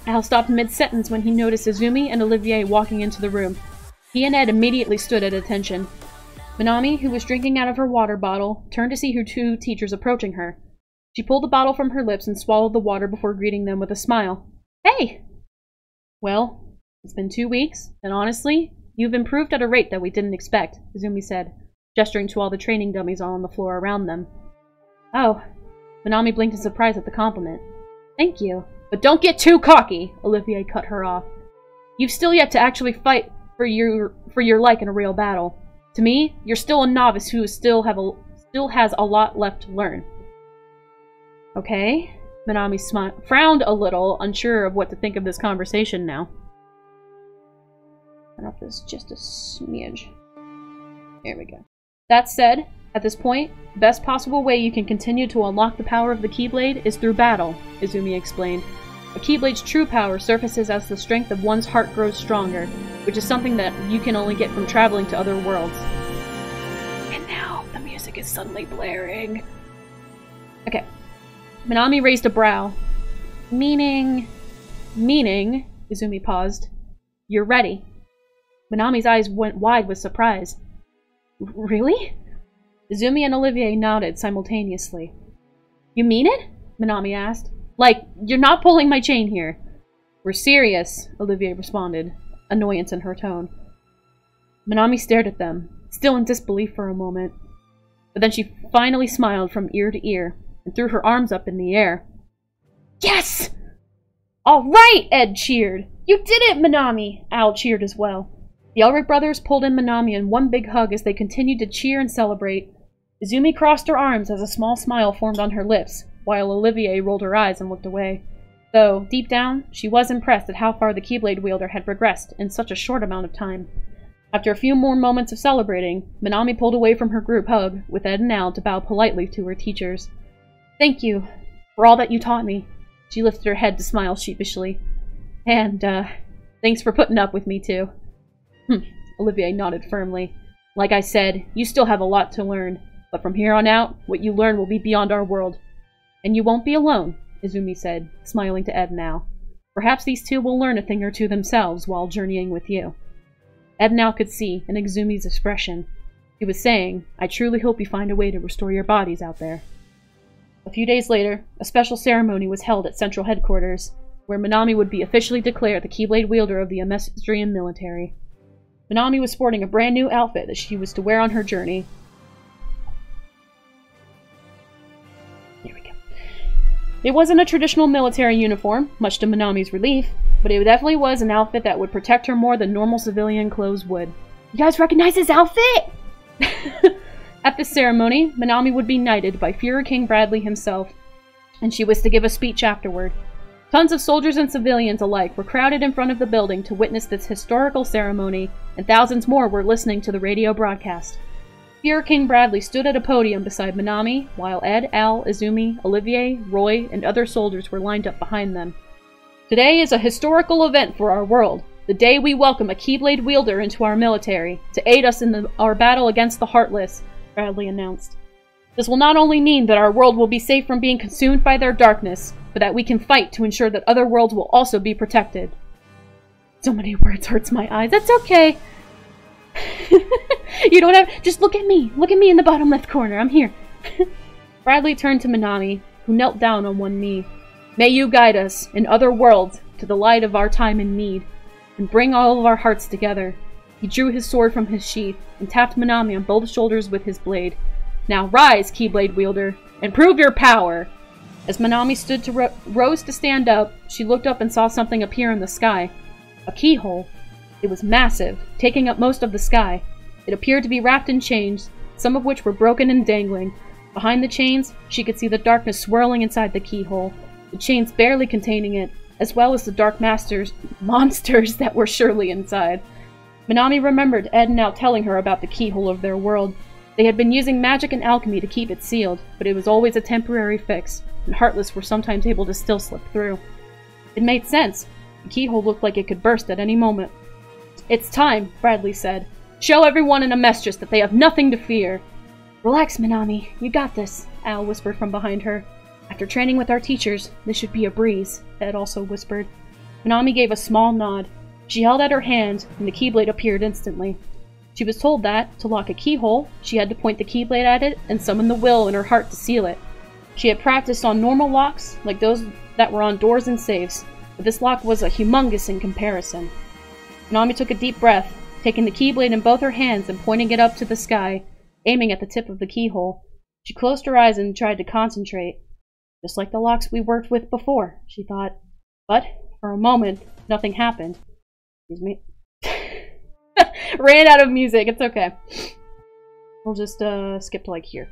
Al stopped mid-sentence when he noticed Izumi and Olivier walking into the room. He and Ed immediately stood at attention. Minami, who was drinking out of her water bottle, turned to see her two teachers approaching her. She pulled the bottle from her lips and swallowed the water before greeting them with a smile. Hey! Well, it's been 2 weeks, and honestly, you've improved at a rate that we didn't expect, Izumi said, gesturing to all the training dummies all on the floor around them. Oh. Minami blinked in surprise at the compliment. Thank you. But don't get too cocky, Olivier cut her off. You've still yet to actually fight for your like in a real battle. To me, you're still a novice who still has a lot left to learn. Okay. Minami frowned a little, unsure of what to think of this conversation now. Turn off this just a smidge. There we go. That said, at this point, the best possible way you can continue to unlock the power of the Keyblade is through battle, Izumi explained. A Keyblade's true power surfaces as the strength of one's heart grows stronger, which is something that you can only get from traveling to other worlds. And now, the music is suddenly blaring. Okay. Minami raised a brow. Meaning, Izumi paused. You're ready. Minami's eyes went wide with surprise. Really? Izumi and Olivier nodded simultaneously. You mean it? Minami asked. Like, you're not pulling my chain here. We're serious, Olivier responded, annoyance in her tone. Minami stared at them, still in disbelief for a moment. But then she finally smiled from ear to ear, and threw her arms up in the air. Yes! All right, Ed cheered. You did it, Minami! Al cheered as well. The Elric brothers pulled in Minami in one big hug as they continued to cheer and celebrate. Izumi crossed her arms as a small smile formed on her lips, while Olivier rolled her eyes and looked away. Though, deep down, she was impressed at how far the Keyblade wielder had progressed in such a short amount of time. After a few more moments of celebrating, Minami pulled away from her group hug, with Ed and Al to bow politely to her teachers. Thank you for all that you taught me. She lifted her head to smile sheepishly. And, thanks for putting up with me, too. Olivier nodded firmly. Like I said, you still have a lot to learn, but from here on out, what you learn will be beyond our world. And you won't be alone, Izumi said, smiling to Ed and Al. Perhaps these two will learn a thing or two themselves while journeying with you. Ed and Al could see in Izumi's expression. He was saying, I truly hope you find a way to restore your bodies out there. A few days later, a special ceremony was held at Central Headquarters, where Minami would be officially declared the Keyblade wielder of the Amestrian military. Minami was sporting a brand new outfit that she was to wear on her journey. Here we go. It wasn't a traditional military uniform, much to Minami's relief, but it definitely was an outfit that would protect her more than normal civilian clothes would. You guys recognize this outfit? At this ceremony, Minami would be knighted by Fuhrer King Bradley himself, and she was to give a speech afterward. Tons of soldiers and civilians alike were crowded in front of the building to witness this historical ceremony, and thousands more were listening to the radio broadcast. Fuhrer King Bradley stood at a podium beside Minami, while Ed, Al, Izumi, Olivier, Roy, and other soldiers were lined up behind them. Today is a historical event for our world, the day we welcome a Keyblade wielder into our military, to aid us in our battle against the Heartless, Bradley announced. This will not only mean that our world will be safe from being consumed by their darkness, but that we can fight to ensure that other worlds will also be protected. So many words hurts my eyes. That's okay. You don't have... Just look at me. Look at me in the bottom left corner. I'm here. Bradley turned to Minami, who knelt down on one knee. May you guide us, in other worlds, to the light of our time in need, and bring all of our hearts together. He drew his sword from his sheath, and tapped Minami on both shoulders with his blade. Now rise, Keyblade wielder, and prove your power! As Minami stood to rose to stand up, she looked up and saw something appear in the sky. A keyhole. It was massive, taking up most of the sky. It appeared to be wrapped in chains, some of which were broken and dangling. Behind the chains, she could see the darkness swirling inside the keyhole, the chains barely containing it, as well as the dark monsters that were surely inside. Minami remembered Ed now telling her about the keyhole of their world. They had been using magic and alchemy to keep it sealed, but it was always a temporary fix, and Heartless were sometimes able to still slip through. It made sense. The keyhole looked like it could burst at any moment. It's time, Bradley said. Show everyone in Amestris that they have nothing to fear. Relax, Minami. You got this, Al whispered from behind her. After training with our teachers, this should be a breeze, Ed also whispered. Minami gave a small nod. She held out her hand, and the Keyblade appeared instantly. She was told that, to lock a keyhole, she had to point the Keyblade at it and summon the will in her heart to seal it. She had practiced on normal locks, like those that were on doors and safes, but this lock was a humongous in comparison. Minami took a deep breath, taking the Keyblade in both her hands and pointing it up to the sky, aiming at the tip of the keyhole. She closed her eyes and tried to concentrate. Just like the locks we worked with before, she thought. But, for a moment, nothing happened. Excuse me. Ran out of music, it's okay. We'll just skip to like here.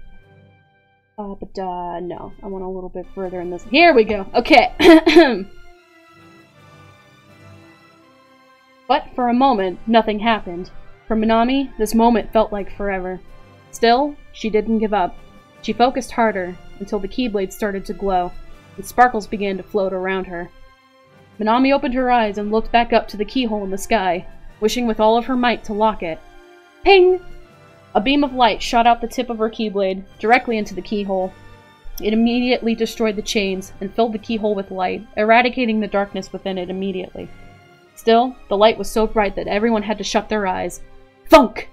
No, I want a little bit further in this. Here we go, okay. But for a moment, nothing happened. For Minami, this moment felt like forever. Still, she didn't give up. She focused harder, until the Keyblade started to glow, and sparkles began to float around her. Minami opened her eyes and looked back up to the keyhole in the sky, wishing with all of her might to lock it. Ping! A beam of light shot out the tip of her Keyblade, directly into the keyhole. It immediately destroyed the chains, and filled the keyhole with light, eradicating the darkness within it immediately. Still, the light was so bright that everyone had to shut their eyes. Thunk!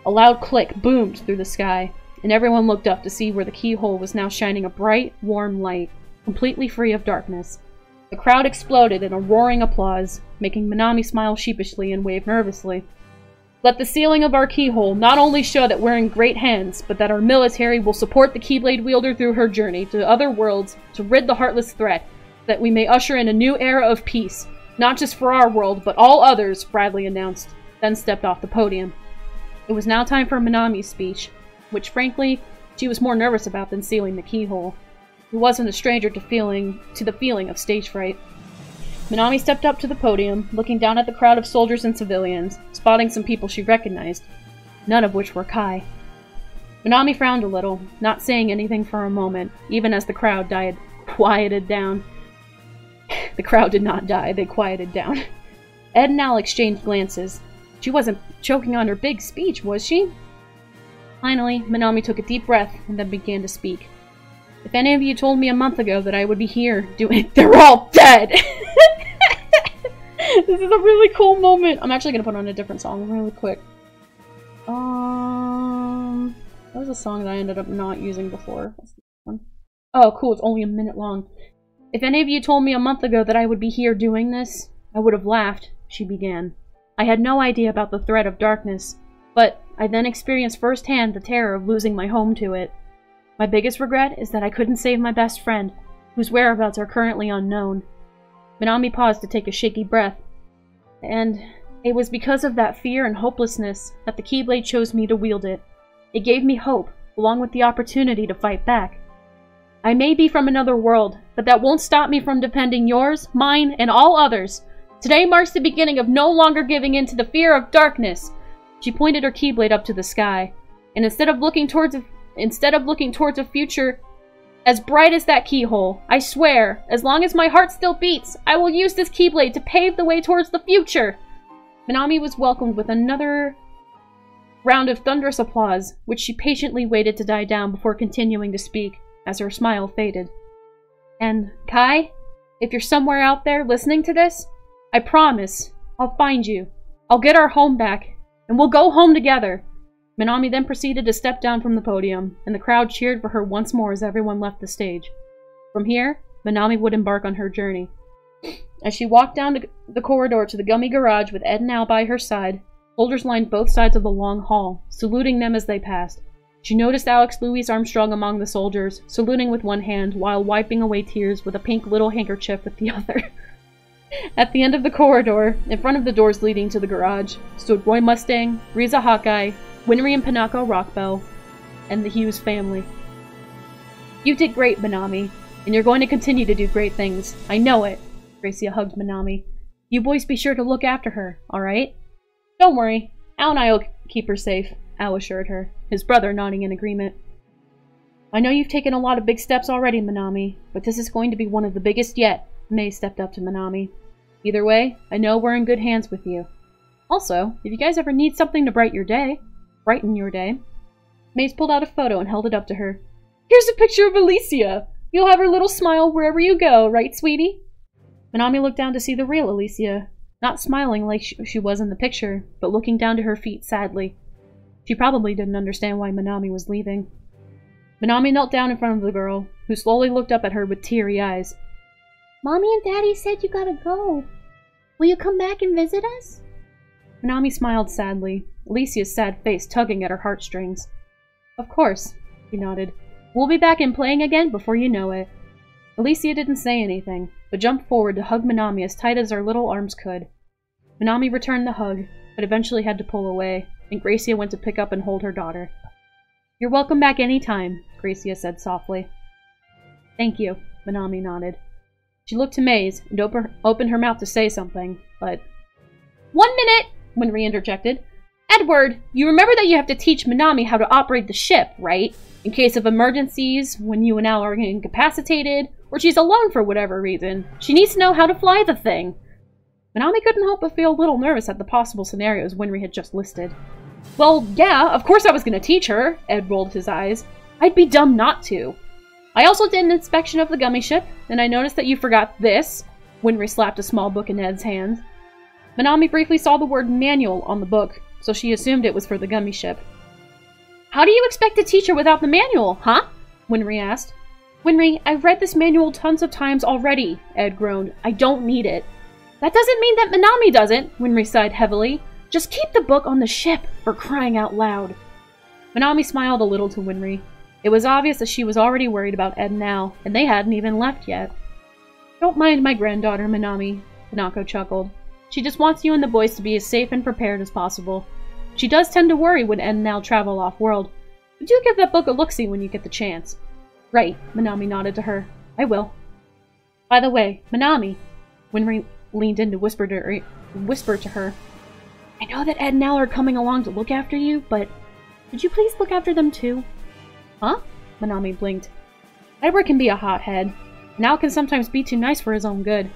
A loud click boomed through the sky, and everyone looked up to see where the keyhole was now shining a bright, warm light, completely free of darkness. The crowd exploded in a roaring applause, making Minami smile sheepishly and wave nervously. Let the sealing of our keyhole not only show that we're in great hands, but that our military will support the Keyblade wielder through her journey to other worlds to rid the Heartless threat, that we may usher in a new era of peace, not just for our world, but all others, Bradley announced, then stepped off the podium. It was now time for Minami's speech, which frankly, she was more nervous about than sealing the keyhole. He wasn't a stranger to the feeling of stage fright. Minami stepped up to the podium, looking down at the crowd of soldiers and civilians, spotting some people she recognized, none of which were Kai. Minami frowned a little, not saying anything for a moment, even as the crowd quieted down. The crowd did not die, they quieted down. Ed and Al exchanged glances. She wasn't choking on her big speech, was she? Finally, Minami took a deep breath and then began to speak. If any of you told me a month ago that I would be here doing— They're all dead! This is a really cool moment. I'm actually gonna put on a different song really quick. That was a song that I ended up not using before. What's this one? Oh, cool, it's only a minute long. If any of you told me a month ago that I would be here doing this, I would have laughed, she began. I had no idea about the threat of darkness, but I then experienced firsthand the terror of losing my home to it. My biggest regret is that I couldn't save my best friend, whose whereabouts are currently unknown. Minami paused to take a shaky breath, and it was because of that fear and hopelessness that the Keyblade chose me to wield it. It gave me hope, along with the opportunity to fight back. I may be from another world, but that won't stop me from defending yours, mine, and all others. Today marks the beginning of no longer giving in to the fear of darkness. She pointed her Keyblade up to the sky, and instead of looking towards a future as bright as that keyhole, I swear, as long as my heart still beats, I will use this Keyblade to pave the way towards the future. Minami was welcomed with another round of thunderous applause, which she patiently waited to die down before continuing to speak, as her smile faded. And, Kai, if you're somewhere out there listening to this, I promise, I'll find you. I'll get our home back, and we'll go home together. Minami then proceeded to step down from the podium, and the crowd cheered for her once more as everyone left the stage. From here, Minami would embark on her journey. As she walked down the corridor to the Gummy Garage with Ed and Al by her side, soldiers lined both sides of the long hall, saluting them as they passed. She noticed Alex Louis Armstrong among the soldiers, saluting with one hand while wiping away tears with a pink little handkerchief with the other. At the end of the corridor, in front of the doors leading to the garage, stood Roy Mustang, Riza Hawkeye, Winry and Panako Rockbell, and the Hughes family. You did great, Minami, and you're going to continue to do great things. I know it. Gracia hugged Minami. You boys be sure to look after her, alright? Don't worry. Al and I'll keep her safe, Al assured her, his brother nodding in agreement. I know you've taken a lot of big steps already, Minami, but this is going to be one of the biggest yet. May stepped up to Minami. Either way, I know we're in good hands with you. Also, if you guys ever need something to brighten your day, Maze pulled out a photo and held it up to her. Here's a picture of Alicia! You'll have her little smile wherever you go, right, sweetie? Minami looked down to see the real Alicia, not smiling like she was in the picture, but looking down to her feet sadly. She probably didn't understand why Minami was leaving. Minami knelt down in front of the girl, who slowly looked up at her with teary eyes. Mommy and Daddy said you gotta go. Will you come back and visit us? Minami smiled sadly, Alicia's sad face tugging at her heartstrings. Of course, he nodded. We'll be back and playing again before you know it. Alicia didn't say anything, but jumped forward to hug Minami as tight as her little arms could. Minami returned the hug, but eventually had to pull away, and Gracia went to pick up and hold her daughter. You're welcome back any time, Gracia said softly. Thank you, Minami nodded. She looked to Maze and opened her mouth to say something, but... 1 minute! Winry interjected. Edward, you remember that you have to teach Minami how to operate the ship, right? In case of emergencies, when you and Al are incapacitated, or she's alone for whatever reason. She needs to know how to fly the thing. Minami couldn't help but feel a little nervous at the possible scenarios Winry had just listed. Well, yeah, of course I was going to teach her, Ed rolled his eyes. I'd be dumb not to. I also did an inspection of the gummy ship, and I noticed that you forgot this. Winry slapped a small book in Ed's hand. Minami briefly saw the word manual on the book, so she assumed it was for the gummy ship. How do you expect to teach her without the manual, huh? Winry asked. Winry, I've read this manual tons of times already, Ed groaned. I don't need it. That doesn't mean that Minami doesn't, Winry sighed heavily. Just keep the book on the ship, for crying out loud. Minami smiled a little to Winry. It was obvious that she was already worried about Ed and Al, and they hadn't even left yet. Don't mind my granddaughter, Minami, Panako chuckled. She just wants you and the boys to be as safe and prepared as possible. She does tend to worry when Ed and Al travel off-world, but do give that book a look-see when you get the chance. Right, Minami nodded to her. I will. By the way, Minami, Winry leaned in to whisper to her. I know that Ed and Al are coming along to look after you, but could you please look after them too? Huh? Minami blinked. Edward can be a hothead, and Al can sometimes be too nice for his own good.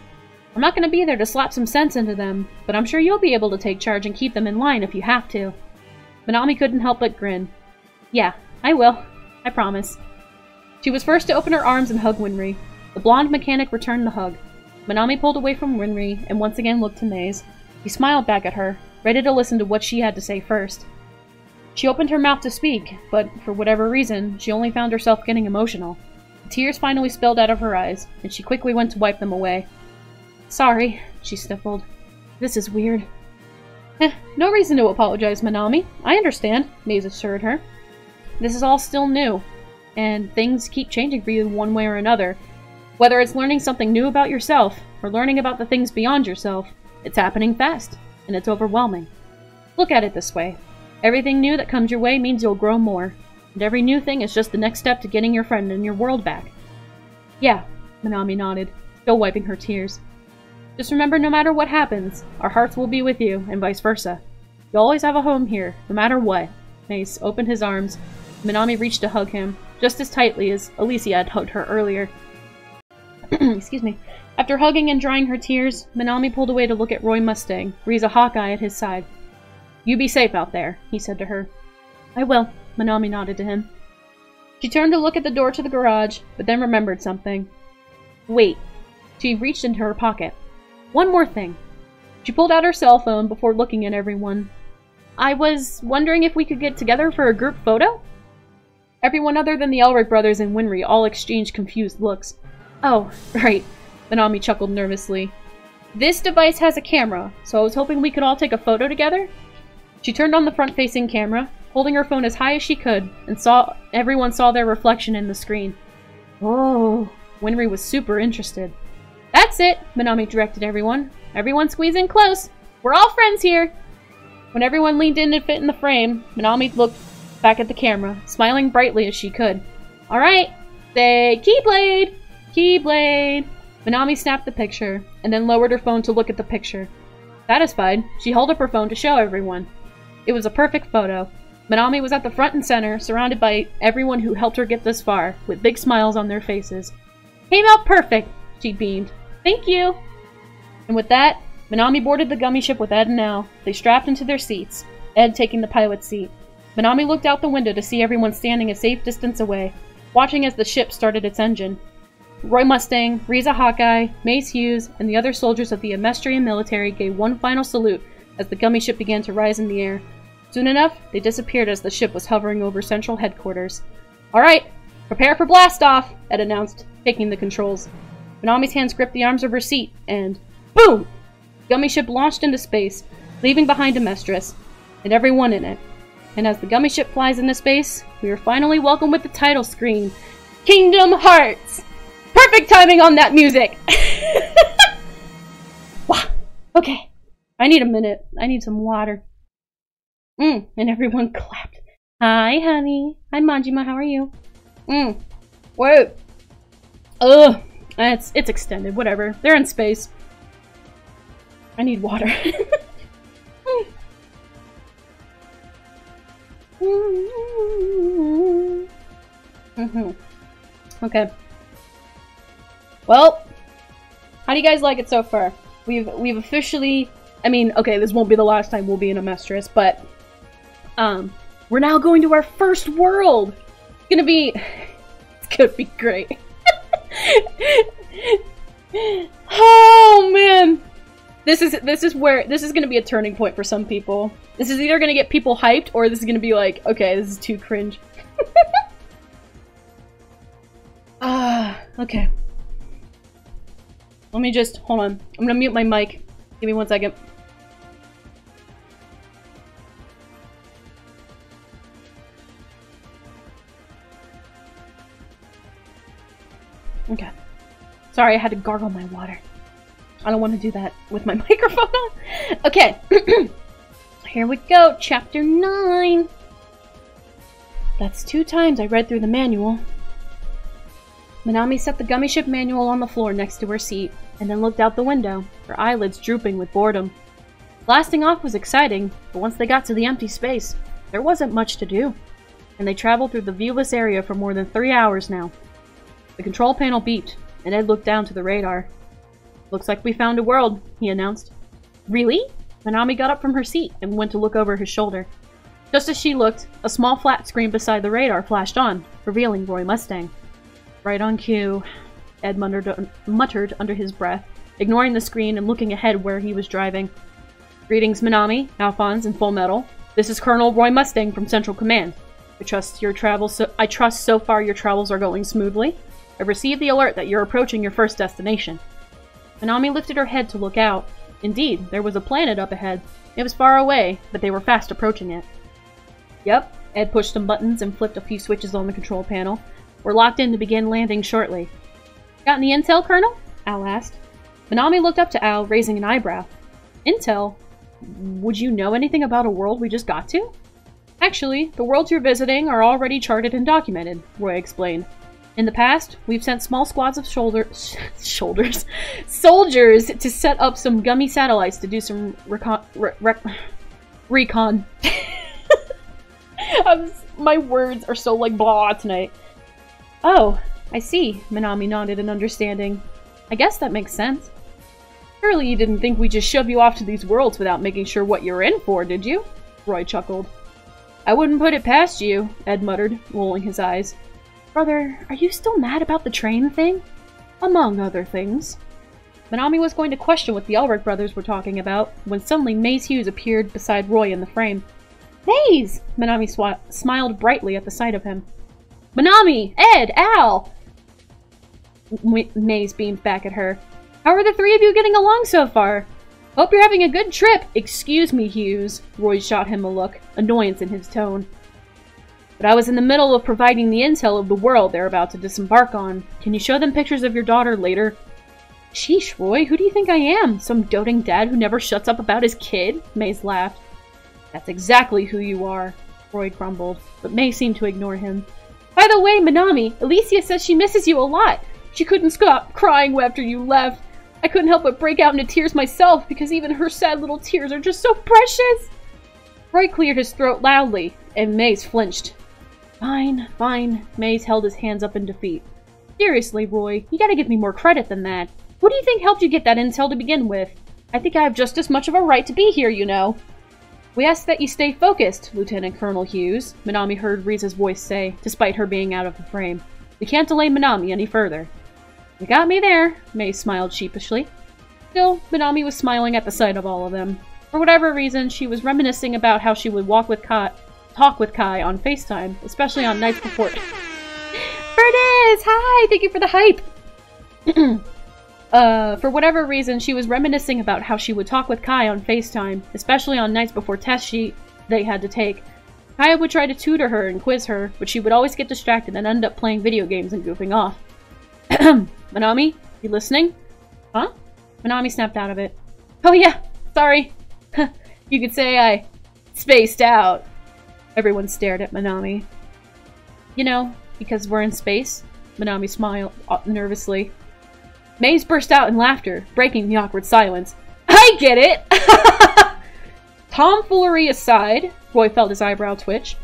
I'm not going to be there to slap some sense into them, but I'm sure you'll be able to take charge and keep them in line if you have to. Minami couldn't help but grin. Yeah, I will. I promise. She was first to open her arms and hug Winry. The blonde mechanic returned the hug. Minami pulled away from Winry and once again looked to Maze. He smiled back at her, ready to listen to what she had to say first. She opened her mouth to speak, but for whatever reason, she only found herself getting emotional. Tears finally spilled out of her eyes, and she quickly went to wipe them away. Sorry, she sniffled. This is weird. No reason to apologize, Manami. I understand, Maze assured her. This is all still new, and things keep changing for you one way or another. Whether it's learning something new about yourself, or learning about the things beyond yourself, it's happening fast, and it's overwhelming. Look at it this way. Everything new that comes your way means you'll grow more, and every new thing is just the next step to getting your friend and your world back. Yeah, Manami nodded, still wiping her tears. Just remember, no matter what happens, our hearts will be with you, and vice versa. You'll always have a home here, no matter what. Mace opened his arms. Manami reached to hug him, just as tightly as Alicia had hugged her earlier. Excuse me. After hugging and drying her tears, Manami pulled away to look at Roy Mustang, Riza Hawkeye at his side. You be safe out there, he said to her. I will, Manami nodded to him. She turned to look at the door to the garage, but then remembered something. Wait. She reached into her pocket. One more thing. She pulled out her cell phone before looking at everyone. I was wondering if we could get together for a group photo? Everyone other than the Elric brothers and Winry all exchanged confused looks. Oh, right. Manami chuckled nervously. This device has a camera, so I was hoping we could all take a photo together? She turned on the front-facing camera, holding her phone as high as she could, and everyone saw their reflection in the screen. Oh, Winry was super interested. That's it, Manami directed everyone. Everyone squeeze in close. We're all friends here. When everyone leaned in to fit in the frame, Manami looked back at the camera, smiling brightly as she could. Alright, say Keyblade! Keyblade! Manami snapped the picture, and then lowered her phone to look at the picture. Satisfied, she held up her phone to show everyone. It was a perfect photo. Manami was at the front and center, surrounded by everyone who helped her get this far, with big smiles on their faces. Came out perfect, she beamed. Thank you! And with that, Manami boarded the gummy ship with Ed and Al. They strapped into their seats, Ed taking the pilot's seat. Manami looked out the window to see everyone standing a safe distance away, watching as the ship started its engine. Roy Mustang, Riza Hawkeye, Mace Hughes, and the other soldiers of the Amestrian military gave one final salute as the gummy ship began to rise in the air. Soon enough, they disappeared as the ship was hovering over central headquarters. Alright, prepare for blast-off, Ed announced, taking the controls. Manami's hands gripped the arms of her seat, and boom! The gummy ship launched into space, leaving behind Amestris, and everyone in it. And as the gummy ship flies into space, we are finally welcomed with the title screen, Kingdom Hearts! Perfect timing on that music! Wow. Okay, I need a minute. I need some water. And everyone clapped. Hi, honey. Hi, Majima. How are you? Wait. Ugh. It's extended. Whatever. They're in space. I need water. Okay. Well, how do you guys like it so far? We've officially, I mean, okay, this won't be the last time we'll be in Amestris, but we're now going to our first world. It's gonna be great. Oh man, this is gonna be a turning point for some people. This is either gonna get people hyped, or this is gonna be like, okay, this is too cringe. Okay. Let me just, hold on. I'm gonna mute my mic. Give me 1 second. Okay. Sorry, I had to gargle my water. I don't want to do that with my microphone on. Okay. Here we go. Chapter 9. That's 2 times I read through the manual. Manami set the gummy ship manual on the floor next to her seat, and then looked out the window, her eyelids drooping with boredom. Blasting off was exciting, but once they got to the empty space, there wasn't much to do, and they traveled through the viewless area for more than 3 hours now. The control panel beeped, and Ed looked down to the radar. Looks like we found a world, he announced. Really? Manami got up from her seat and went to look over his shoulder. Just as she looked, a small flat screen beside the radar flashed on, revealing Roy Mustang. Right on cue, Ed muttered under his breath, ignoring the screen and looking ahead where he was driving. Greetings, Manami, Alphonse, and Full Metal. This is Colonel Roy Mustang from Central Command. I trust so far your travels are going smoothly. I've received the alert that you're approaching your first destination. Minami lifted her head to look out. Indeed, there was a planet up ahead. It was far away, but they were fast approaching it. Yep, Ed pushed some buttons and flipped a few switches on the control panel. We're locked in to begin landing shortly. Got any intel, Colonel? Al asked. Minami looked up to Al, raising an eyebrow. Intel? Would you know anything about a world we just got to? Actually, the worlds you're visiting are already charted and documented, Roy explained. In the past, we've sent small squads of soldiers to set up some gummy satellites to do some recon. My words are so like blah tonight. Oh, I see, Minami nodded in understanding. I guess that makes sense. Surely you didn't think we'd just shove you off to these worlds without making sure what you're in for, did you? Roy chuckled. I wouldn't put it past you, Ed muttered, rolling his eyes. Brother, are you still mad about the train thing? Among other things. Minami was going to question what the Elric brothers were talking about, when suddenly Maze Hughes appeared beside Roy in the frame. Maze! Minami smiled brightly at the sight of him. Minami! Ed! Al! Maze beamed back at her. How are the three of you getting along so far? Hope you're having a good trip. Excuse me, Hughes. Roy shot him a look, annoyance in his tone. But I was in the middle of providing the intel of the world they're about to disembark on. Can you show them pictures of your daughter later? Sheesh, Roy, who do you think I am? Some doting dad who never shuts up about his kid? Maze laughed. That's exactly who you are, Roy grumbled, but May seemed to ignore him. By the way, Minami, Alicia says she misses you a lot. She couldn't stop crying after you left. I couldn't help but break out into tears myself because even her sad little tears are just so precious. Roy cleared his throat loudly, and Maze flinched. Fine, fine. Maze held his hands up in defeat. Seriously, Roy, you gotta give me more credit than that. Who do you think helped you get that intel to begin with? I think I have just as much of a right to be here, you know. We ask that you stay focused, Lieutenant Colonel Hughes, Minami heard Riza's voice say, despite her being out of the frame. We can't delay Minami any further. You got me there, Maze smiled sheepishly. Still, Minami was smiling at the sight of all of them. For whatever reason, she was reminiscing about how she would talk with Kai on FaceTime, especially on nights before. Furnace! Hi! Thank you for the hype! For whatever reason, she was reminiscing about how she would talk with Kai on FaceTime, especially on nights before tests they had to take. Kai would try to tutor her and quiz her, but she would always get distracted and end up playing video games and goofing off. Minami, you listening? Huh? Minami snapped out of it. Oh yeah, sorry. You could say I spaced out. Everyone stared at Minami. You know, because we're in space? Minami smiled nervously. Maze burst out in laughter, breaking the awkward silence. I get it! Tomfoolery aside, Roy felt his eyebrow twitch.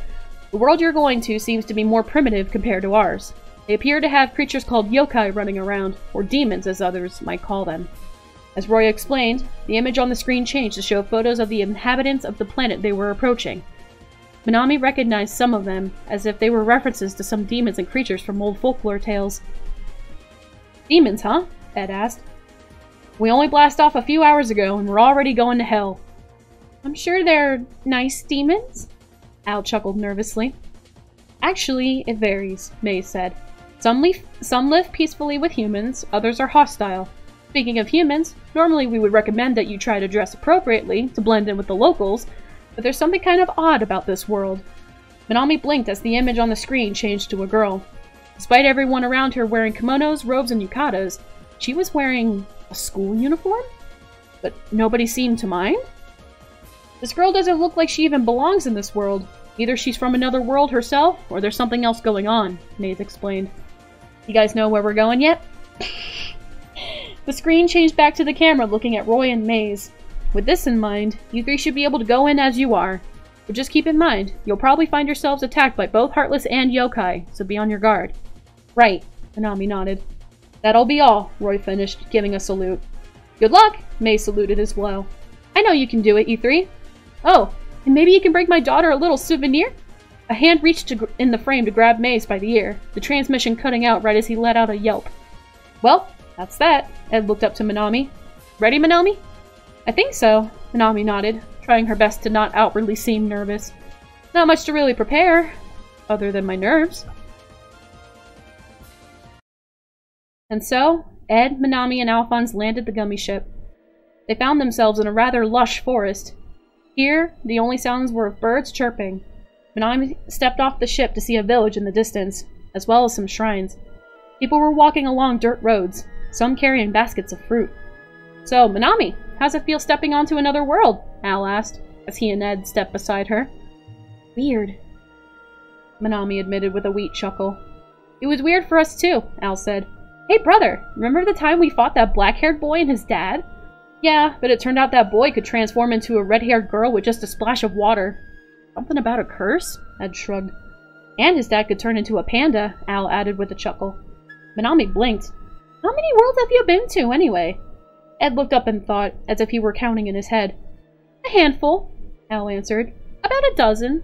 The world you're going to seems to be more primitive compared to ours. They appear to have creatures called yokai running around, or demons as others might call them. As Roy explained, the image on the screen changed to show photos of the inhabitants of the planet they were approaching. Minami recognized some of them, as if they were references to some demons and creatures from old folklore tales. Demons, huh? Ed asked. We only blasted off a few hours ago, and we're already going to hell. I'm sure they're nice demons? Al chuckled nervously. Actually, it varies, Maze said. Some live peacefully with humans, others are hostile. Speaking of humans, normally we would recommend that you try to dress appropriately to blend in with the locals, but there's something kind of odd about this world. Minami blinked as the image on the screen changed to a girl. Despite everyone around her wearing kimonos, robes, and yukatas, she was wearing a school uniform? But nobody seemed to mind? This girl doesn't look like she even belongs in this world. Either she's from another world herself, or there's something else going on, Maze explained. You guys know where we're going yet? The screen changed back to the camera looking at Roy and Maze. With this in mind, you three should be able to go in as you are. But just keep in mind, you'll probably find yourselves attacked by both Heartless and Yokai, so be on your guard. Right, Minami nodded. That'll be all, Roy finished, giving a salute. Good luck, Maze saluted as well. I know you can do it, you three. Oh, and maybe you can bring my daughter a little souvenir? A hand reached in the frame to grab Maze by the ear, the transmission cutting out right as he let out a yelp. Well, that's that, Ed looked up to Minami. Ready, Minami? I think so, Minami nodded, trying her best to not outwardly seem nervous. Not much to really prepare, other than my nerves. And so, Ed, Minami, and Alphonse landed the gummy ship. They found themselves in a rather lush forest. Here, the only sounds were of birds chirping. Minami stepped off the ship to see a village in the distance, as well as some shrines. People were walking along dirt roads, some carrying baskets of fruit. "So, Minami, how's it feel stepping onto another world?" Al asked, as he and Ed stepped beside her. "Weird," Minami admitted with a weak chuckle. "It was weird for us too," Al said. "Hey brother, remember the time we fought that black-haired boy and his dad?" "Yeah, but it turned out that boy could transform into a red-haired girl with just a splash of water." "Something about a curse?" Ed shrugged. "And his dad could turn into a panda," Al added with a chuckle. Minami blinked. "How many worlds have you been to, anyway?" Ed looked up and thought, as if he were counting in his head. "A handful," Al answered. "About a dozen.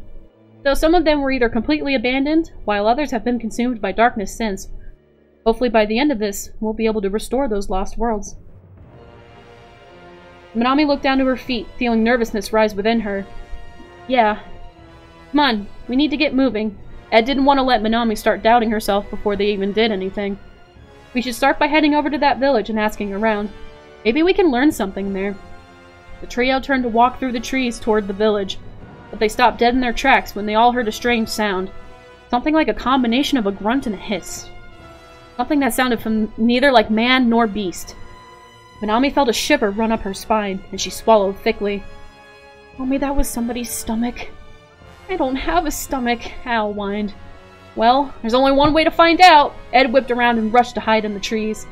Though some of them were either completely abandoned, while others have been consumed by darkness since. Hopefully by the end of this, we'll be able to restore those lost worlds." Minami looked down to her feet, feeling nervousness rise within her. "Yeah. Come on, we need to get moving." Ed didn't want to let Minami start doubting herself before they even did anything. "We should start by heading over to that village and asking around. Maybe we can learn something there." The trio turned to walk through the trees toward the village, but they stopped dead in their tracks when they all heard a strange sound. Something like a combination of a grunt and a hiss. Something that sounded from neither like man nor beast. Minami felt a shiver run up her spine, and she swallowed thickly. "Tell me that was somebody's stomach." "I don't have a stomach," Al whined. "Well, there's only one way to find out." Ed whipped around and rushed to hide in the trees.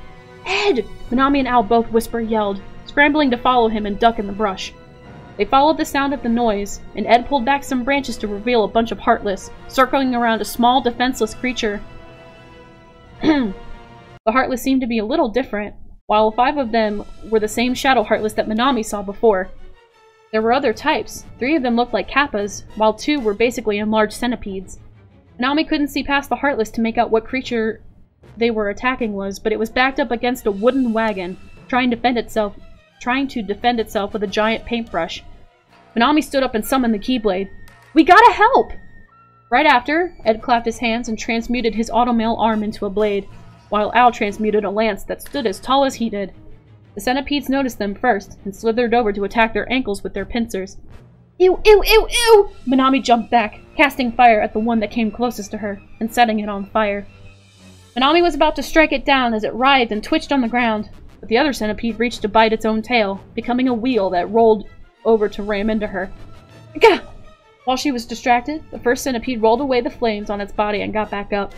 "Ed!" Minami and Al both yelled, scrambling to follow him and duck in the brush. They followed the sound of the noise, and Ed pulled back some branches to reveal a bunch of Heartless, circling around a small, defenseless creature. The Heartless seemed to be a little different. While 5 of them were the same Shadow Heartless that Minami saw before. There were other types. 3 of them looked like Kappas, while 2 were basically enlarged centipedes. Minami couldn't see past the Heartless to make out what creature they were attacking was, but it was backed up against a wooden wagon, trying to defend itself with a giant paintbrush. Minami stood up and summoned the Keyblade. "We gotta help!" Right after, Ed clapped his hands and transmuted his automail arm into a blade, while Al transmuted a lance that stood as tall as he did. The centipedes noticed them first, and slithered over to attack their ankles with their pincers. "Ew, ew, ew, ew!" Minami jumped back, casting fire at the one that came closest to her, and setting it on fire. Minami was about to strike it down as it writhed and twitched on the ground, but the other centipede reached to bite its own tail, becoming a wheel that rolled over to ram into her. Gah! While she was distracted, the first centipede rolled away the flames on its body and got back up.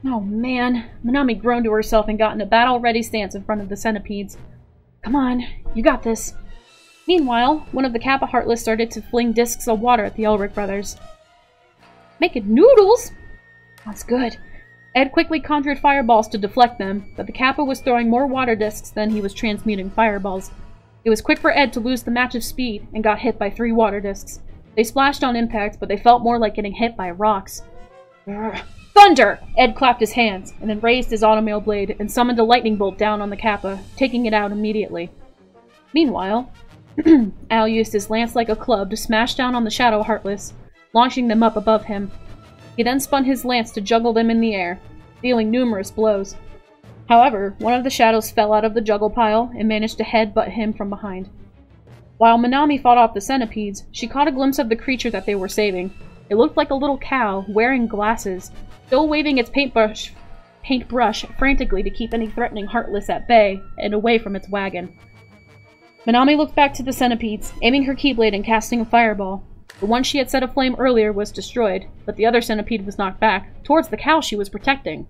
"Oh man," Minami groaned to herself and got in a battle-ready stance in front of the centipedes. "Come on, you got this." Meanwhile, one of the Kappa Heartless started to fling discs of water at the Elric brothers. "Making noodles?" "That's good." Ed quickly conjured fireballs to deflect them, but the Kappa was throwing more water discs than he was transmuting fireballs. It was quick for Ed to lose the match of speed and got hit by 3 water discs. They splashed on impact, but they felt more like getting hit by rocks. Urgh. "Thunder!" Ed clapped his hands, and then raised his automail blade and summoned a lightning bolt down on the Kappa, taking it out immediately. Meanwhile, Al used his lance like a club to smash down on the Shadow Heartless, launching them up above him. He then spun his lance to juggle them in the air, dealing numerous blows. However, one of the shadows fell out of the juggle pile and managed to headbutt him from behind. While Minami fought off the centipedes, she caught a glimpse of the creature that they were saving. It looked like a little cow, wearing glasses, still waving its paintbrush frantically to keep any threatening Heartless at bay and away from its wagon. Minami looked back to the centipedes, aiming her Keyblade and casting a fireball. The one she had set aflame earlier was destroyed, but the other centipede was knocked back, towards the cow she was protecting.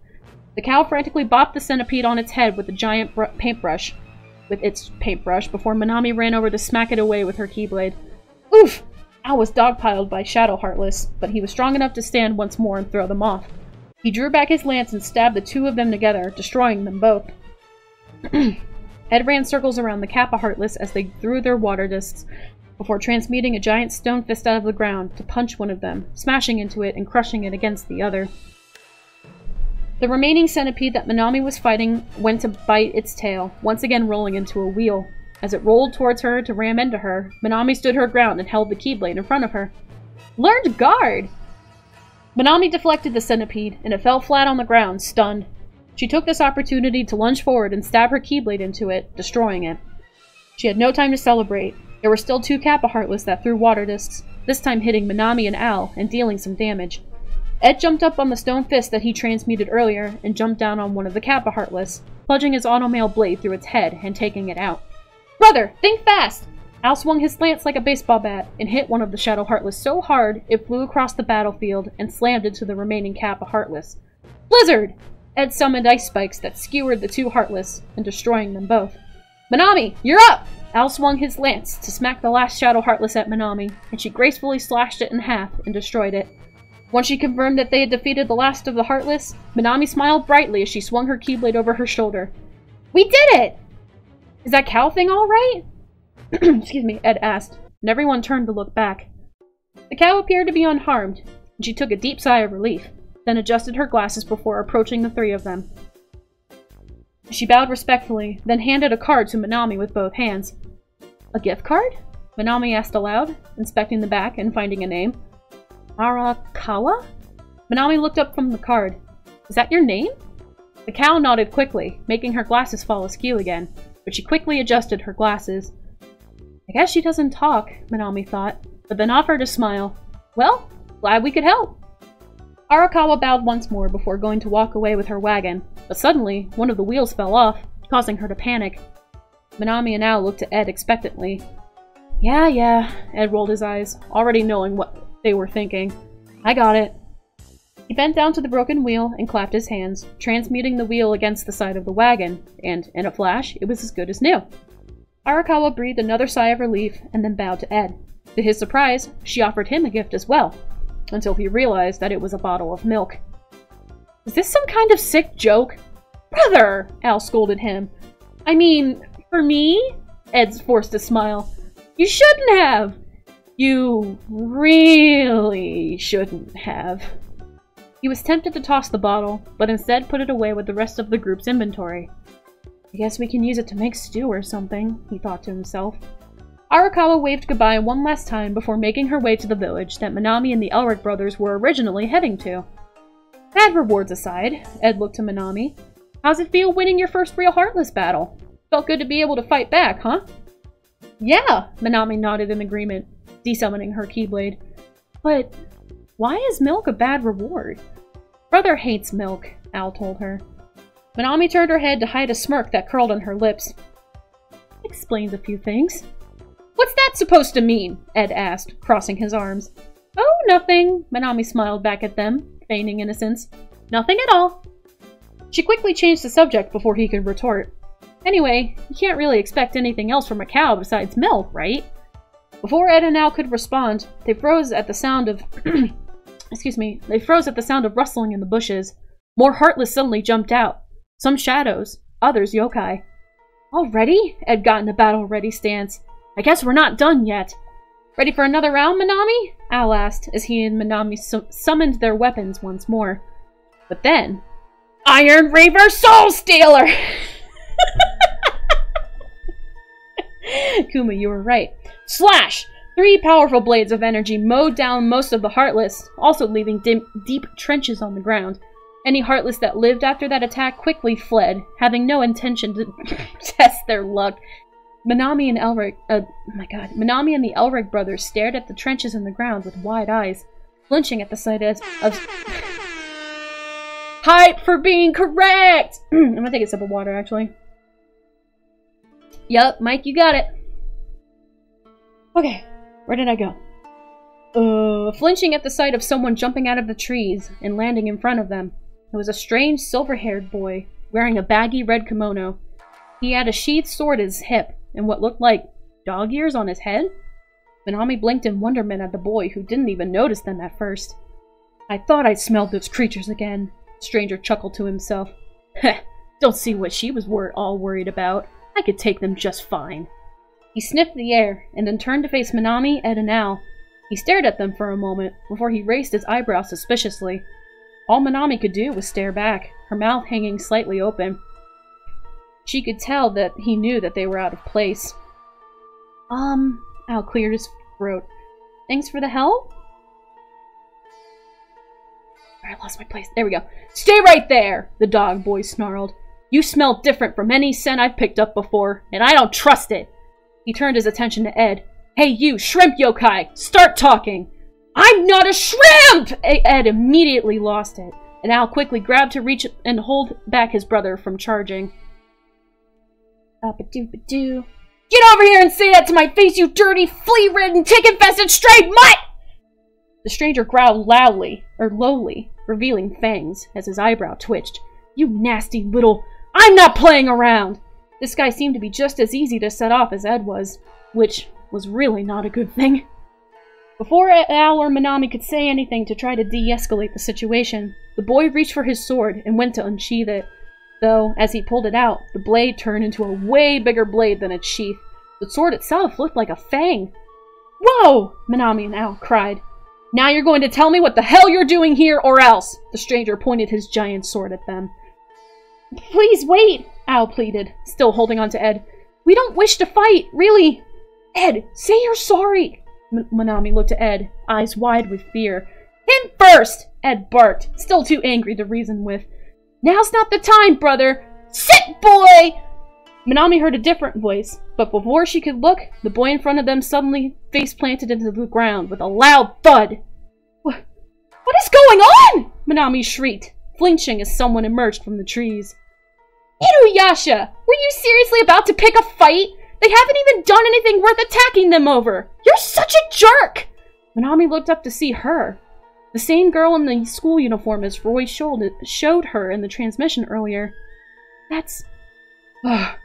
The cow frantically bopped the centipede on its head with its paintbrush before Minami ran over to smack it away with her Keyblade. Oof! Al was dogpiled by Shadow Heartless, but he was strong enough to stand once more and throw them off. He drew back his lance and stabbed the 2 of them together, destroying them both. Ed ran circles around the Kappa Heartless as they threw their water discs, before transmuting a giant stone fist out of the ground to punch one of them, smashing into it and crushing it against the other. The remaining centipede that Minami was fighting went to bite its tail, once again rolling into a wheel. As it rolled towards her to ram into her, Minami stood her ground and held the Keyblade in front of her. "Learn to guard!" Minami deflected the centipede, and it fell flat on the ground, stunned. She took this opportunity to lunge forward and stab her keyblade into it, destroying it. She had no time to celebrate. There were still 2 Kappa Heartless that threw water discs, this time hitting Minami and Al and dealing some damage. Ed jumped up on the stone fist that he transmuted earlier and jumped down on one of the Kappa Heartless, plunging his automail blade through its head and taking it out. "Brother, think fast!" Al swung his lance like a baseball bat and hit one of the Shadow Heartless so hard it flew across the battlefield and slammed into the remaining Kappa Heartless. "Blizzard!" Ed summoned ice spikes that skewered the 2 Heartless and destroying them both. "Minami, you're up!" Al swung his lance to smack the last Shadow Heartless at Minami, and she gracefully slashed it in half and destroyed it. Once she confirmed that they had defeated the last of the Heartless, Minami smiled brightly as she swung her keyblade over her shoulder. "We did it! Is that cow thing all right?" Excuse me, Ed asked, and everyone turned to look back. The cow appeared to be unharmed, and she took a deep sigh of relief, then adjusted her glasses before approaching the 3 of them. She bowed respectfully, then handed a card to Minami with both hands. "A gift card?" Minami asked aloud, inspecting the back and finding a name. "Arakawa?" Minami looked up from the card. "Is that your name?" The cow nodded quickly, making her glasses fall askew again, but she quickly adjusted her glasses. "I guess she doesn't talk," Minami thought, but then offered a smile. "Well, glad we could help." Arakawa bowed once more before going to walk away with her wagon, but suddenly one of the wheels fell off, causing her to panic. Minami and Al looked at Ed expectantly. Yeah, Ed rolled his eyes, already knowing what they were thinking. "I got it." He bent down to the broken wheel and clapped his hands, transmuting the wheel against the side of the wagon, and, in a flash, it was as good as new. Arakawa breathed another sigh of relief and then bowed to Ed. To his surprise, she offered him a gift as well, until he realized that it was a bottle of milk. "Is this some kind of sick joke?" "Brother!" Al scolded him. "I mean, for me?" Ed's forced a smile. "You shouldn't have! You really shouldn't have." He was tempted to toss the bottle, but instead put it away with the rest of the group's inventory. "I guess we can use it to make stew or something," he thought to himself. Arakawa waved goodbye one last time before making her way to the village that Minami and the Elric brothers were originally heading to. Bad rewards aside, Ed looked to Minami. "How's it feel winning your first real Heartless battle? Felt good to be able to fight back, huh?" "Yeah," Minami nodded in agreement, desummoning her keyblade. "But why is milk a bad reward?" "Brother hates milk," Al told her. Minami turned her head to hide a smirk that curled on her lips. "Explains a few things." "What's that supposed to mean?" Ed asked, crossing his arms. "Oh, nothing," Minami smiled back at them, feigning innocence. "Nothing at all." She quickly changed the subject before he could retort. "Anyway, you can't really expect anything else from a cow besides milk, right?" Before Ed and Al could respond, they froze at the sound of they froze at the sound of rustling in the bushes. More Heartless suddenly jumped out. Some shadows, others yokai. "Already?" Ed got in a battle-ready stance. "I guess we're not done yet." "Ready for another round, Minami?" Al asked, as he and Minami summoned their weapons once more. But then... Iron Reaver Soul Stealer! Kuma, you were right. Slash! 3 powerful blades of energy mowed down most of the Heartless, also leaving deep trenches on the ground. Any Heartless that lived after that attack quickly fled, having no intention to test their luck. Minami and the Elric brothers stared at the trenches in the ground with wide eyes, flinching at the sight of hype for being correct! I'm gonna take a sip of water, actually. Yup, Mike, you got it. Okay, where did I go? Flinching at the sight of someone jumping out of the trees and landing in front of them. It was a strange, silver-haired boy, wearing a baggy red kimono. He had a sheathed sword at his hip, and what looked like dog ears on his head? Minami blinked in wonderment at the boy, who didn't even notice them at first. "I thought I smelled those creatures again," the stranger chuckled to himself. "Heh, don't see what she was all worried about. I could take them just fine." He sniffed the air, and then turned to face Minami, Ed, and Al. He stared at them for a moment, before he raised his eyebrows suspiciously. All Minami could do was stare back, her mouth hanging slightly open. She could tell that he knew that they were out of place. Al cleared his throat. "Thanks for the help?" I lost my place. There we go. Stay right there, the dog boy snarled. You smell different from any scent I've picked up before, and I don't trust it. He turned his attention to Ed. Hey you, shrimp yokai, start talking. I'm not a shrimp! Ed immediately lost it, and Al quickly grabbed to reach and hold back his brother from charging. Up-a-doo-ba-doo. Get over here and say that to my face, you dirty, flea-ridden, tick-infested stray mutt! The stranger growled lowly, revealing fangs as his eyebrow twitched. You nasty little... I'm not playing around! This guy seemed to be just as easy to set off as Ed was, which was really not a good thing. Before Al or Minami could say anything to try to de-escalate the situation, the boy reached for his sword and went to unsheath it. Though, as he pulled it out, the blade turned into a way bigger blade than its sheath. The sword itself looked like a fang. Whoa! Minami and Al cried. Now you're going to tell me what the hell you're doing here, or else! The stranger pointed his giant sword at them. Please wait, Al pleaded, still holding on to Ed. We don't wish to fight, really. Ed, say you're sorry. Minami looked at Ed, eyes wide with fear. Him first! Ed barked, still too angry to reason with. Now's not the time, brother! Sit, boy! Minami heard a different voice, but before she could look, the boy in front of them suddenly face-planted into the ground with a loud thud. What is going on? Minami shrieked, flinching as someone emerged from the trees. Inuyasha! Were you seriously about to pick a fight? They haven't even done anything worth attacking them over! You're such a jerk! Minami looked up to see her. The same girl in the school uniform as Roy showed her in the transmission earlier. That's...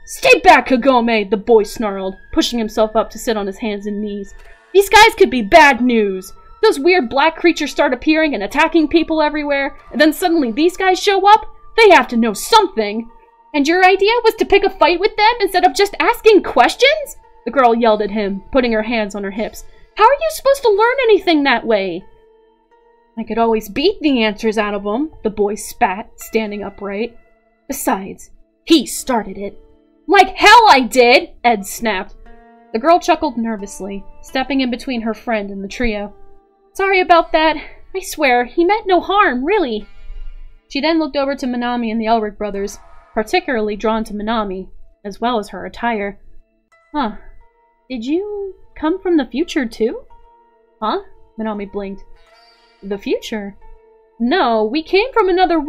Stay back, Kagome! The boy snarled, pushing himself up to sit on his hands and knees. These guys could be bad news. Those weird black creatures start appearing and attacking people everywhere, and then suddenly these guys show up? They have to know something! And your idea was to pick a fight with them instead of just asking questions? The girl yelled at him, putting her hands on her hips. How are you supposed to learn anything that way? I could always beat the answers out of them, the boy spat, standing upright. Besides, he started it. Like hell I did, Ed snapped. The girl chuckled nervously, stepping in between her friend and the trio. Sorry about that. I swear, he meant no harm, really. She then looked over to Minami and the Elric brothers, particularly drawn to Minami, as well as her attire. Huh. Did you come from the future, too? Huh? Minami blinked. The future? No, we came from another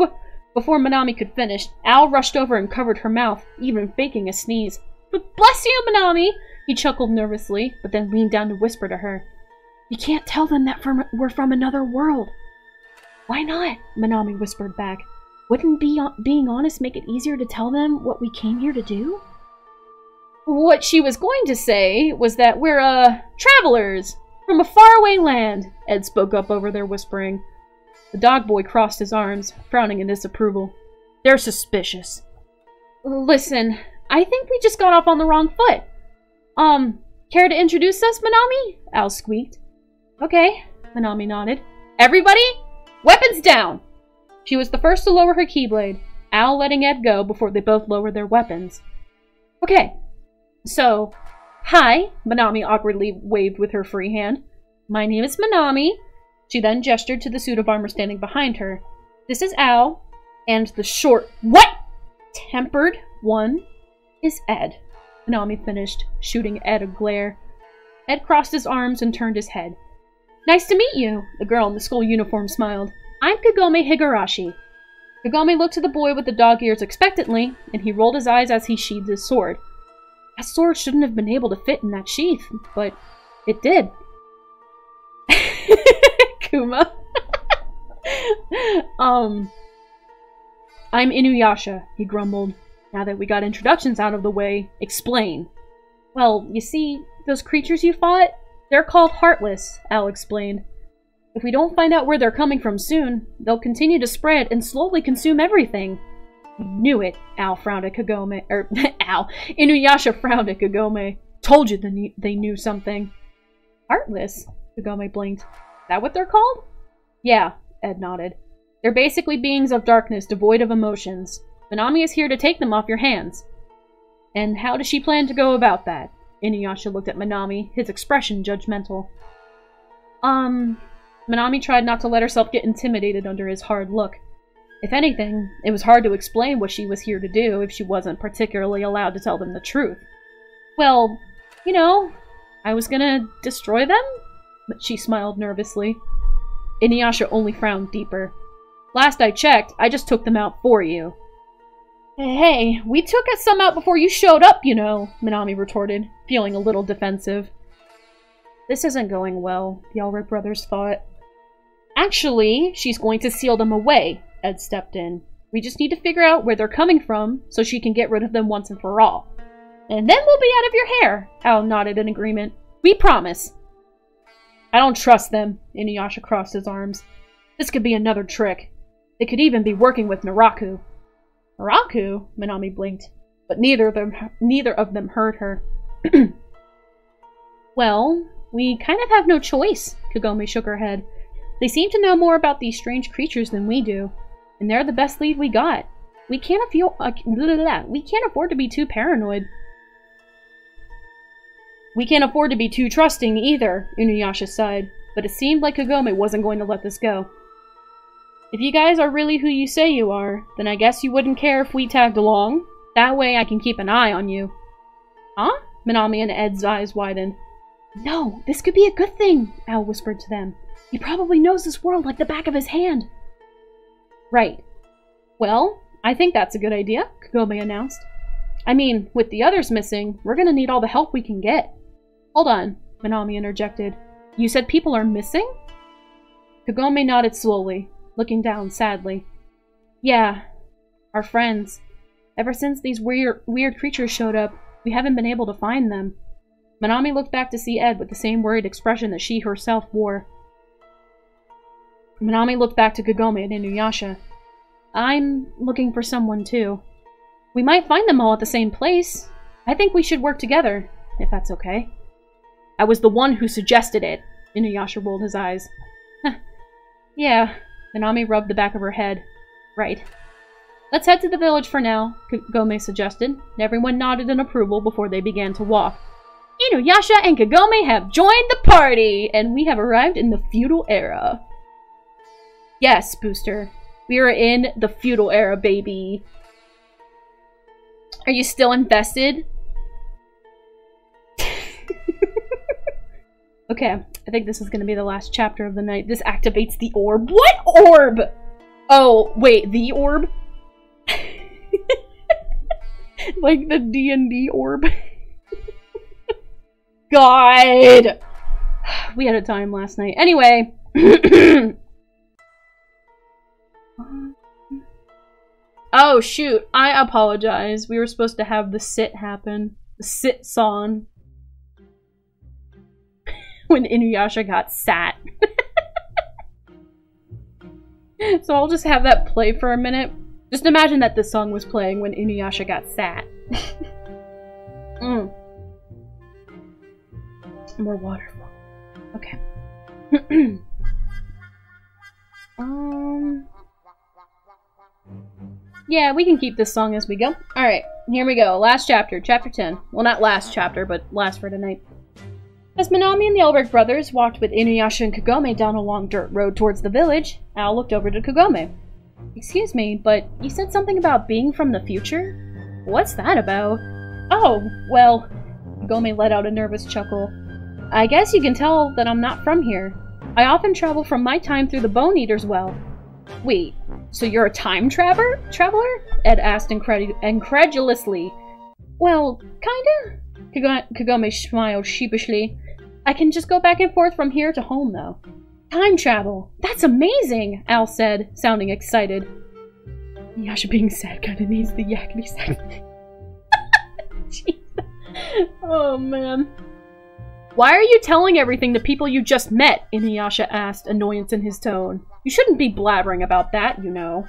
Before Minami could finish, Al rushed over and covered her mouth, even faking a sneeze. But bless you, Minami! He chuckled nervously, but then leaned down to whisper to her. You can't tell them that we're from another world. Why not? Minami whispered back. Wouldn't being honest make it easier to tell them what we came here to do? What she was going to say was that we're, travelers from a faraway land, Ed spoke up over their whispering. The dog boy crossed his arms, frowning in disapproval. They're suspicious. Listen, I think we just got off on the wrong foot. Care to introduce us, Minami? Al squeaked. Okay, Minami nodded. Everybody, weapons down! She was the first to lower her keyblade, Al letting Ed go before they both lowered their weapons. Okay, so, hi, Minami awkwardly waved with her free hand. My name is Minami. She then gestured to the suit of armor standing behind her. This is Al, and the short, tempered one is Ed. Minami finished, shooting Ed a glare. Ed crossed his arms and turned his head. Nice to meet you, the girl in the school uniform smiled. I'm Kagome Higurashi. Kagome looked to the boy with the dog ears expectantly, and he rolled his eyes as he sheathed his sword. That sword shouldn't have been able to fit in that sheath, but it did. Kuma. I'm Inuyasha, he grumbled. Now that we got introductions out of the way, explain. Well, you see, those creatures you fought, they're called Heartless, Al explained. If we don't find out where they're coming from soon, they'll continue to spread and slowly consume everything. I knew it, Al frowned at Kagome. Inuyasha frowned at Kagome. Told you they knew something. Heartless? Kagome blinked. Is that what they're called? Yeah, Ed nodded. They're basically beings of darkness devoid of emotions. Minami is here to take them off your hands. And how does she plan to go about that? Inuyasha looked at Minami, his expression judgmental. Minami tried not to let herself get intimidated under his hard look. If anything, it was hard to explain what she was here to do if she wasn't particularly allowed to tell them the truth. Well, you know, I was gonna destroy them? But she smiled nervously. Inuyasha only frowned deeper. Last I checked, I just took them out for you. Hey, we took some out before you showed up, you know, Minami retorted, feeling a little defensive. This isn't going well, the Elric brothers thought. Actually, she's going to seal them away, Ed stepped in. We just need to figure out where they're coming from so she can get rid of them once and for all. And then we'll be out of your hair, Al nodded in agreement. We promise. I don't trust them, Inuyasha crossed his arms. This could be another trick. They could even be working with Naraku. Naraku? Minami blinked, but neither of them heard her. Well, we kind of have no choice, Kagome shook her head. They seem to know more about these strange creatures than we do, and they're the best lead we got. We can't afford to be too paranoid. We can't afford to be too trusting either, Inuyasha sighed, but it seemed like Kagome wasn't going to let this go. If you guys are really who you say you are, then I guess you wouldn't care if we tagged along. That way I can keep an eye on you. Huh? Minami and Ed's eyes widened. No, this could be a good thing, Al whispered to them. He probably knows this world like the back of his hand. Right. Well, I think that's a good idea, Kagome announced. I mean, with the others missing, we're gonna need all the help we can get. Hold on, Minami interjected. You said people are missing? Kagome nodded slowly, looking down sadly. Yeah, our friends. Ever since these weird creatures showed up, we haven't been able to find them. Minami looked back to see Ed with the same worried expression that she herself wore. Minami looked back to Kagome and Inuyasha. I'm looking for someone too. We might find them all at the same place. I think we should work together, if that's okay. I was the one who suggested it, Inuyasha rolled his eyes. Yeah, Minami rubbed the back of her head. Right. Let's head to the village for now, Kagome suggested, and everyone nodded in approval before they began to walk. Inuyasha and Kagome have joined the party, and we have arrived in the feudal era. Yes, Booster. We are in the feudal era, baby. Are you still invested? Okay, I think this is going to be the last chapter of the night. This activates the orb. What orb? Oh, wait, the orb? Like the D&D orb? God! We had a time last night. Anyway. Oh, shoot. I apologize. We were supposed to have the sit happen. The sit song. When Inuyasha got sat. So I'll just have that play for a minute. Just imagine that this song was playing when Inuyasha got sat. More waterfall. Okay. Yeah, we can keep this song as we go. Alright, here we go. Last chapter. Chapter 10. Well, not last chapter, but last for tonight. As Minami and the Elric brothers walked with Inuyasha and Kagome down a long dirt road towards the village, Al looked over to Kagome. Excuse me, but you said something about being from the future? What's that about? Oh, well, Kagome let out a nervous chuckle. I guess you can tell that I'm not from here. I often travel from my time through the Bone Eater's Well. Wait, so you're a time traveler? Ed asked incredulously. Well, kinda. Kagome smiled sheepishly. I can just go back and forth from here to home, though. Time travel! That's amazing! Al said, sounding excited. Yasha being sad kinda needs the yakety sack. Oh, man. Why are you telling everything to people you just met? Inuyasha asked, annoyance in his tone. You shouldn't be blabbering about that, you know.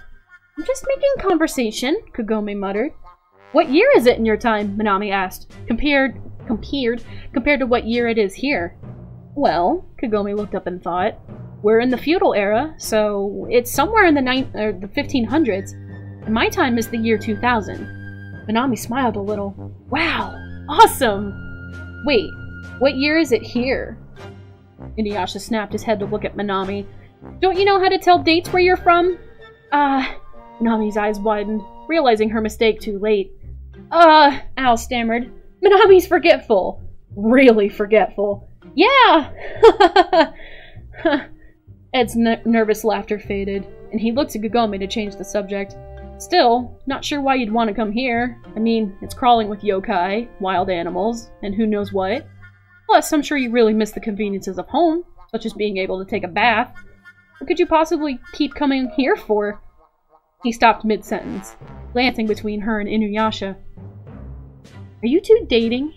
I'm just making conversation, Kagome muttered. What year is it in your time? Minami asked, compared to what year it is here. Well, Kagome looked up and thought. We're in the feudal era, so it's somewhere in the 1500s, and my time is the year 2000. Minami smiled a little. Wow, awesome! Wait, what year is it here? Inuyasha snapped his head to look at Minami. Don't you know how to tell dates where you're from? Minami's eyes widened, realizing her mistake too late. Al stammered. Minami's forgetful. Really forgetful. Yeah! Ed's nervous laughter faded, and he looked to Kagome to change the subject. Still, not sure why you'd want to come here. I mean, it's crawling with yokai, wild animals, and who knows what. Plus, I'm sure you really miss the conveniences of home, such as being able to take a bath. What could you possibly keep coming here for? He stopped mid-sentence, glancing between her and Inuyasha. Are you two dating?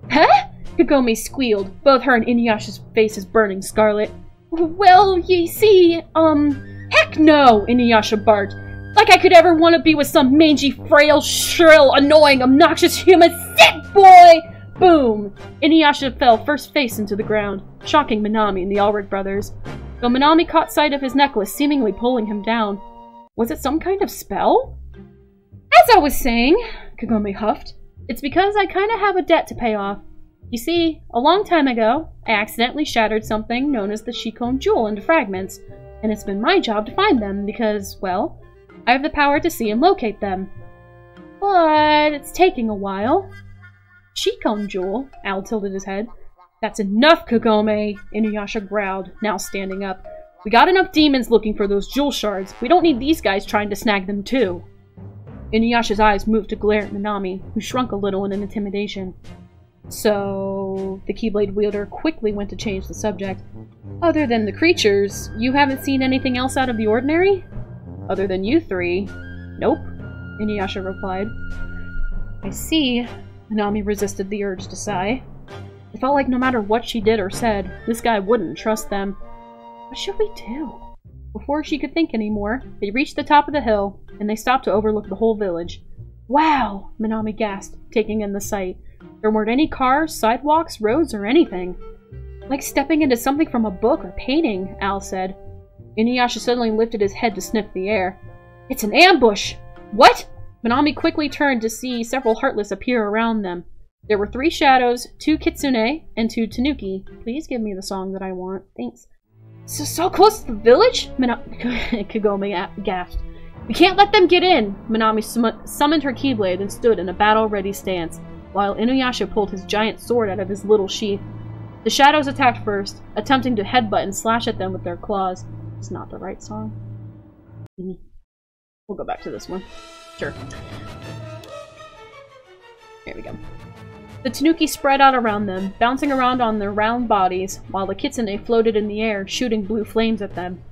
Huh? Kagome squealed, both her and Inuyasha's faces burning scarlet. Well, ye see, heck no, Inuyasha barked. Like I could ever want to be with some mangy, frail, shrill, annoying, obnoxious human sick boy! Boom! Inuyasha fell first face into the ground, shocking Minami and the Ulrich brothers. Though Minami caught sight of his necklace seemingly pulling him down. Was it some kind of spell? As I was saying, Kagome huffed, it's because I kinda have a debt to pay off. You see, a long time ago, I accidentally shattered something known as the Shikon Jewel into fragments, and it's been my job to find them because, well, I have the power to see and locate them. But it's taking a while. Shikon Jewel? Al tilted his head. That's enough, Kagome, Inuyasha growled, now standing up. We got enough demons looking for those jewel shards. We don't need these guys trying to snag them too. Inuyasha's eyes moved to glare at Minami, who shrunk a little in intimidation. So, the Keyblade wielder quickly went to change the subject. Other than the creatures, you haven't seen anything else out of the ordinary? Other than you three? Nope, Inuyasha replied. I see. Minami resisted the urge to sigh. It felt like no matter what she did or said, this guy wouldn't trust them. What should we do? Before she could think anymore, they reached the top of the hill, and they stopped to overlook the whole village. Wow! Minami gasped, taking in the sight. There weren't any cars, sidewalks, roads, or anything. Like stepping into something from a book or painting, Al said. Inuyasha suddenly lifted his head to sniff the air. It's an ambush! What? Minami quickly turned to see several Heartless appear around them. There were 3 shadows, 2 kitsune, and 2 tanuki. Please give me the song that I want. Thanks. So close to the village? Kagome gasped. We can't let them get in! Minami summoned her Keyblade and stood in a battle-ready stance, while Inuyasha pulled his giant sword out of his little sheath. The shadows attacked first, attempting to headbutt and slash at them with their claws. It's not the right song. We'll go back to this one. Sure. Here we go. The tanuki spread out around them, bouncing around on their round bodies, while the kitsune floated in the air, shooting blue flames at them.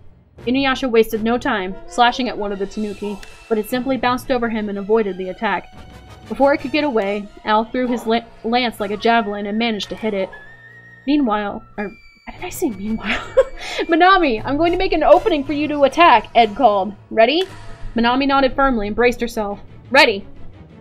Inuyasha wasted no time, slashing at one of the tanuki, but it simply bounced over him and avoided the attack. Before it could get away, Al threw his lance like a javelin and managed to hit it. Meanwhile, why did I say meanwhile? Minami, I'm going to make an opening for you to attack, Ed called. Ready? Minami nodded firmly and braced herself. Ready!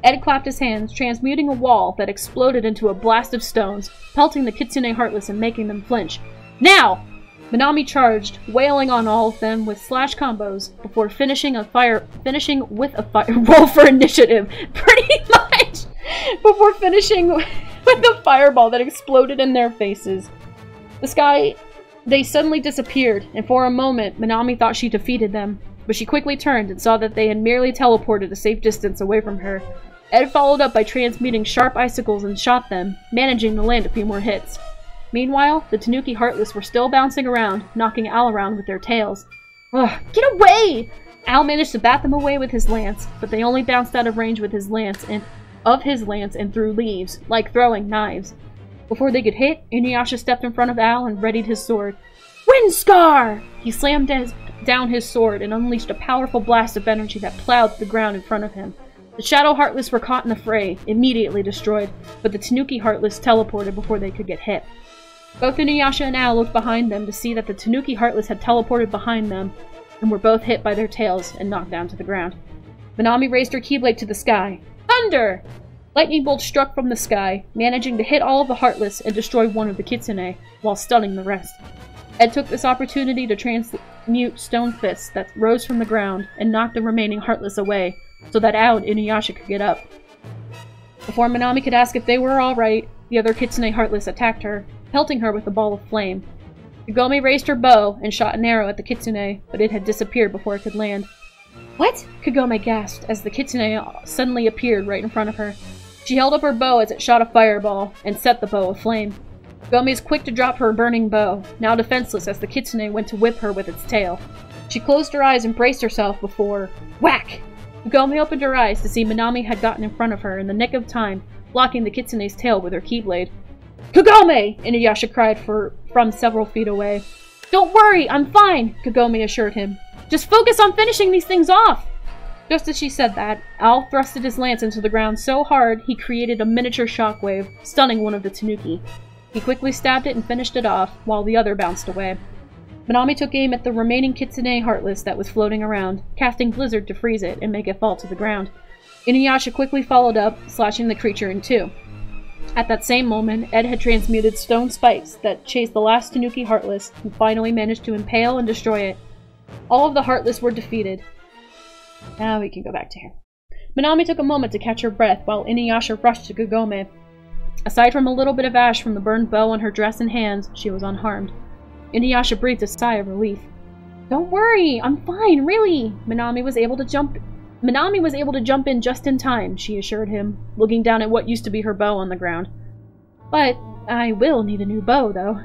Ed clapped his hands, transmuting a wall that exploded into a blast of stones, pelting the Kitsune Heartless and making them flinch. Now! Minami charged, wailing on all of them with slash combos, before finishing with a fire roll for initiative. Pretty much! Before finishing with a fireball that exploded in their faces. They suddenly disappeared, and for a moment, Minami thought she defeated them, but she quickly turned and saw that they had merely teleported a safe distance away from her. Ed followed up by transmuting sharp icicles and shot them, managing to land a few more hits. Meanwhile, the Tanuki Heartless were still bouncing around, knocking Al around with their tails. Ugh, get away! Al managed to bat them away with his lance, but they only bounced out of range with his lance and threw leaves, like throwing knives. Before they could hit, Inuyasha stepped in front of Al and readied his sword. Wind Scar! He slammed down his sword and unleashed a powerful blast of energy that plowed the ground in front of him. The Shadow Heartless were caught in the fray, immediately destroyed, but the Tanuki Heartless teleported before they could get hit. Both Inuyasha and Al looked behind them to see that the Tanuki Heartless had teleported behind them, and were both hit by their tails and knocked down to the ground. Minami raised her Keyblade to the sky. Thunder! Lightning bolts struck from the sky, managing to hit all of the Heartless and destroy one of the Kitsune, while stunning the rest. Ed took this opportunity to transmute stone fists that rose from the ground and knocked the remaining Heartless away, so that Al and Inuyasha could get up. Before Minami could ask if they were alright, the other Kitsune Heartless attacked her, pelting her with a ball of flame. Kagome raised her bow and shot an arrow at the kitsune, but it had disappeared before it could land. What? Kagome gasped as the kitsune suddenly appeared right in front of her. She held up her bow as it shot a fireball and set the bow aflame. Kagome is quick to drop her burning bow, now defenseless as the kitsune went to whip her with its tail. She closed her eyes and braced herself before... Whack! Kagome opened her eyes to see Minami had gotten in front of her in the nick of time, blocking the kitsune's tail with her keyblade. Kagome! Inuyasha cried from several feet away. Don't worry, I'm fine, Kagome assured him. Just focus on finishing these things off! Just as she said that, Al thrusted his lance into the ground so hard he created a miniature shockwave, stunning one of the Tanuki. He quickly stabbed it and finished it off, while the other bounced away. Minami took aim at the remaining kitsune heartless that was floating around, casting Blizzard to freeze it and make it fall to the ground. Inuyasha quickly followed up, slashing the creature in two. At that same moment, Ed had transmuted stone spikes that chased the last Tanuki heartless and finally managed to impale and destroy it. All of the heartless were defeated. Now we can go back to here. Minami took a moment to catch her breath while Inuyasha rushed to Kagome. Aside from a little bit of ash from the burned bow on her dress and hands, she was unharmed. Inuyasha breathed a sigh of relief. Don't worry, I'm fine, really! Minami was able to jump in just in time, she assured him, looking down at what used to be her bow on the ground. But I will need a new bow, though.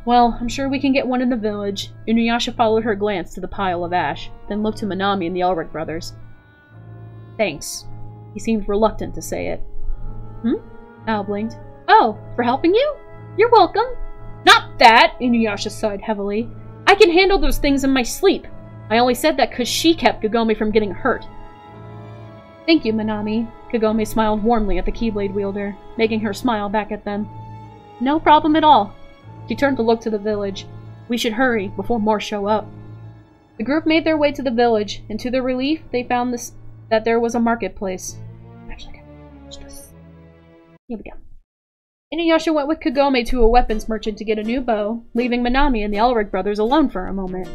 Well, I'm sure we can get one in the village. Inuyasha followed her glance to the pile of ash, then looked to Minami and the Elric brothers. Thanks. He seemed reluctant to say it. Al blinked. Oh, for helping you? You're welcome. Not that! Inuyasha sighed heavily. I can handle those things in my sleep. I only said that because she kept Kagome from getting hurt. Thank you, Minami. Kagome smiled warmly at the Keyblade wielder, making her smile back at them. No problem at all. She turned to look to the village. We should hurry before more show up. The group made their way to the village, and to their relief, they found that there was a marketplace. Actually, here we go. Inuyasha went with Kagome to a weapons merchant to get a new bow, leaving Minami and the Elric brothers alone for a moment.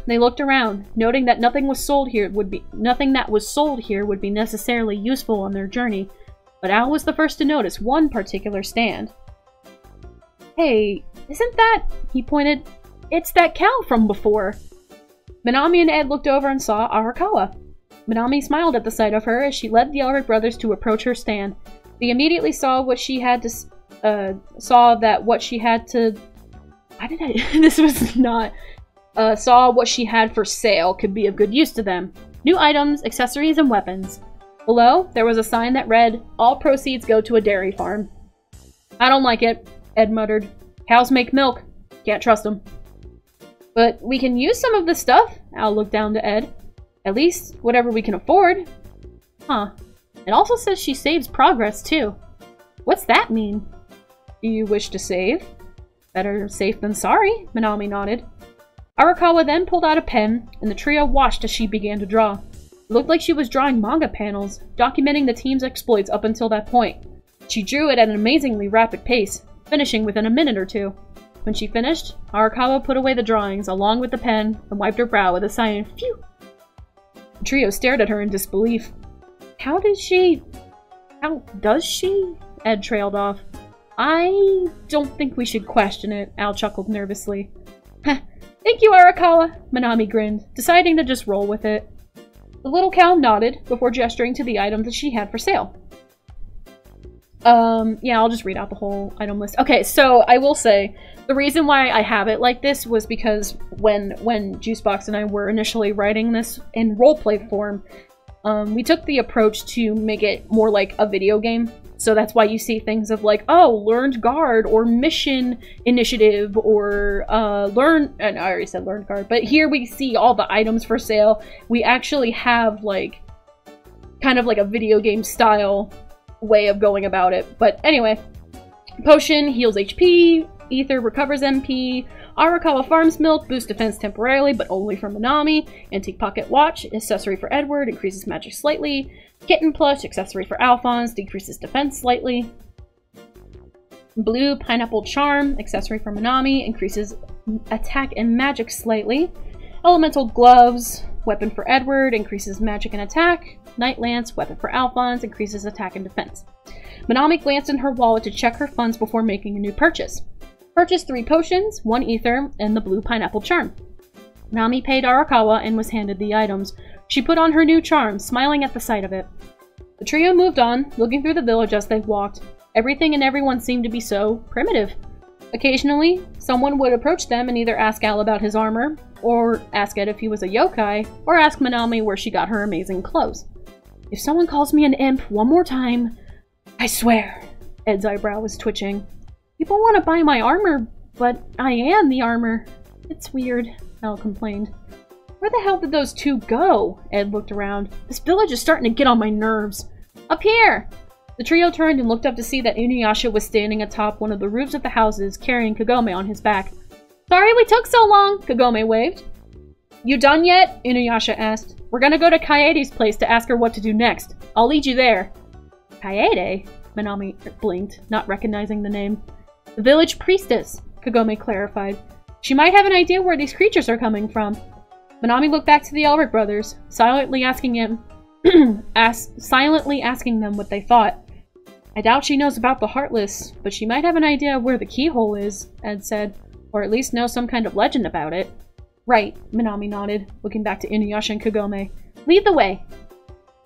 They looked around, noting that nothing that was sold here would be necessarily useful on their journey, but Al was the first to notice one particular stand. Hey, isn't that... He pointed. It's that cow from before. Minami and Ed looked over and saw Arakawa. Minami smiled at the sight of her as she led the Elric brothers to approach her stand. They immediately saw what she had to... saw what she had for sale could be of good use to them. New items, accessories, and weapons. Below, there was a sign that read, all proceeds go to a dairy farm. I don't like it, Ed muttered. Cows make milk. Can't trust them. But we can use some of this stuff, Al looked down to Ed. At least, whatever we can afford. Huh. It also says she saves progress, too. What's that mean? Do you wish to save? Better safe than sorry, Minami nodded. Arakawa then pulled out a pen, and the trio watched as she began to draw. It looked like she was drawing manga panels, documenting the team's exploits up until that point. She drew it at an amazingly rapid pace, finishing within a minute or two. When she finished, Arakawa put away the drawings along with the pen and wiped her brow with a sigh of phew. The trio stared at her in disbelief. How does she? Ed trailed off. I don't think we should question it, Al chuckled nervously. Thank you, Arakawa, Minami grinned, deciding to just roll with it. The little cow nodded before gesturing to the items that she had for sale. Yeah, I'll just read out the whole item list. Okay, so I will say, the reason why I have it like this was because when Juicebox and I were initially writing this in roleplay form, we took the approach to make it more like a video game. So that's why you see things of like, oh, learned guard, or mission initiative, or and I already said learned guard, but here we see all the items for sale. We actually have like, kind of like a video game style way of going about it. But anyway, potion heals HP, ether recovers MP, Arakawa farms milk, boosts defense temporarily, but only for Minami, antique pocket watch, accessory for Edward, increases magic slightly, kitten plush, accessory for Alphonse, decreases defense slightly, blue pineapple charm, accessory for Minami, increases attack and magic slightly, elemental gloves, weapon for Edward, increases magic and attack, night lance, weapon for Alphonse, increases attack and defense. Manami glanced in her wallet to check her funds before making a new purchase. Purchased 3 potions, 1 ether, and the blue pineapple charm. Manami paid Arakawa and was handed the items. She put on her new charm, smiling at the sight of it. The trio moved on, looking through the village as they walked. Everything and everyone seemed to be so primitive. Occasionally, someone would approach them and either ask Al about his armor, or ask Ed if he was a yokai, or ask Manami where she got her amazing clothes. If someone calls me an imp one more time, I swear. Ed's eyebrow was twitching. People want to buy my armor, but I am the armor. It's weird, Al complained. Where the hell did those 2 go? Ed looked around. This village is starting to get on my nerves. Up here! The trio turned and looked up to see that Inuyasha was standing atop one of the roofs of the houses, carrying Kagome on his back. Sorry we took so long, Kagome waved. You done yet? Inuyasha asked. We're gonna go to Kaede's place to ask her what to do next. I'll lead you there. Kaede? Manami blinked, not recognizing the name. The village priestess, Kagome clarified. She might have an idea where these creatures are coming from. Manami looked back to the Elric brothers, silently asking them what they thought. I doubt she knows about the Heartless, but she might have an idea of where the keyhole is, Ed said, or at least know some kind of legend about it. Right, Manami nodded, looking back to Inuyasha and Kagome. Lead the way!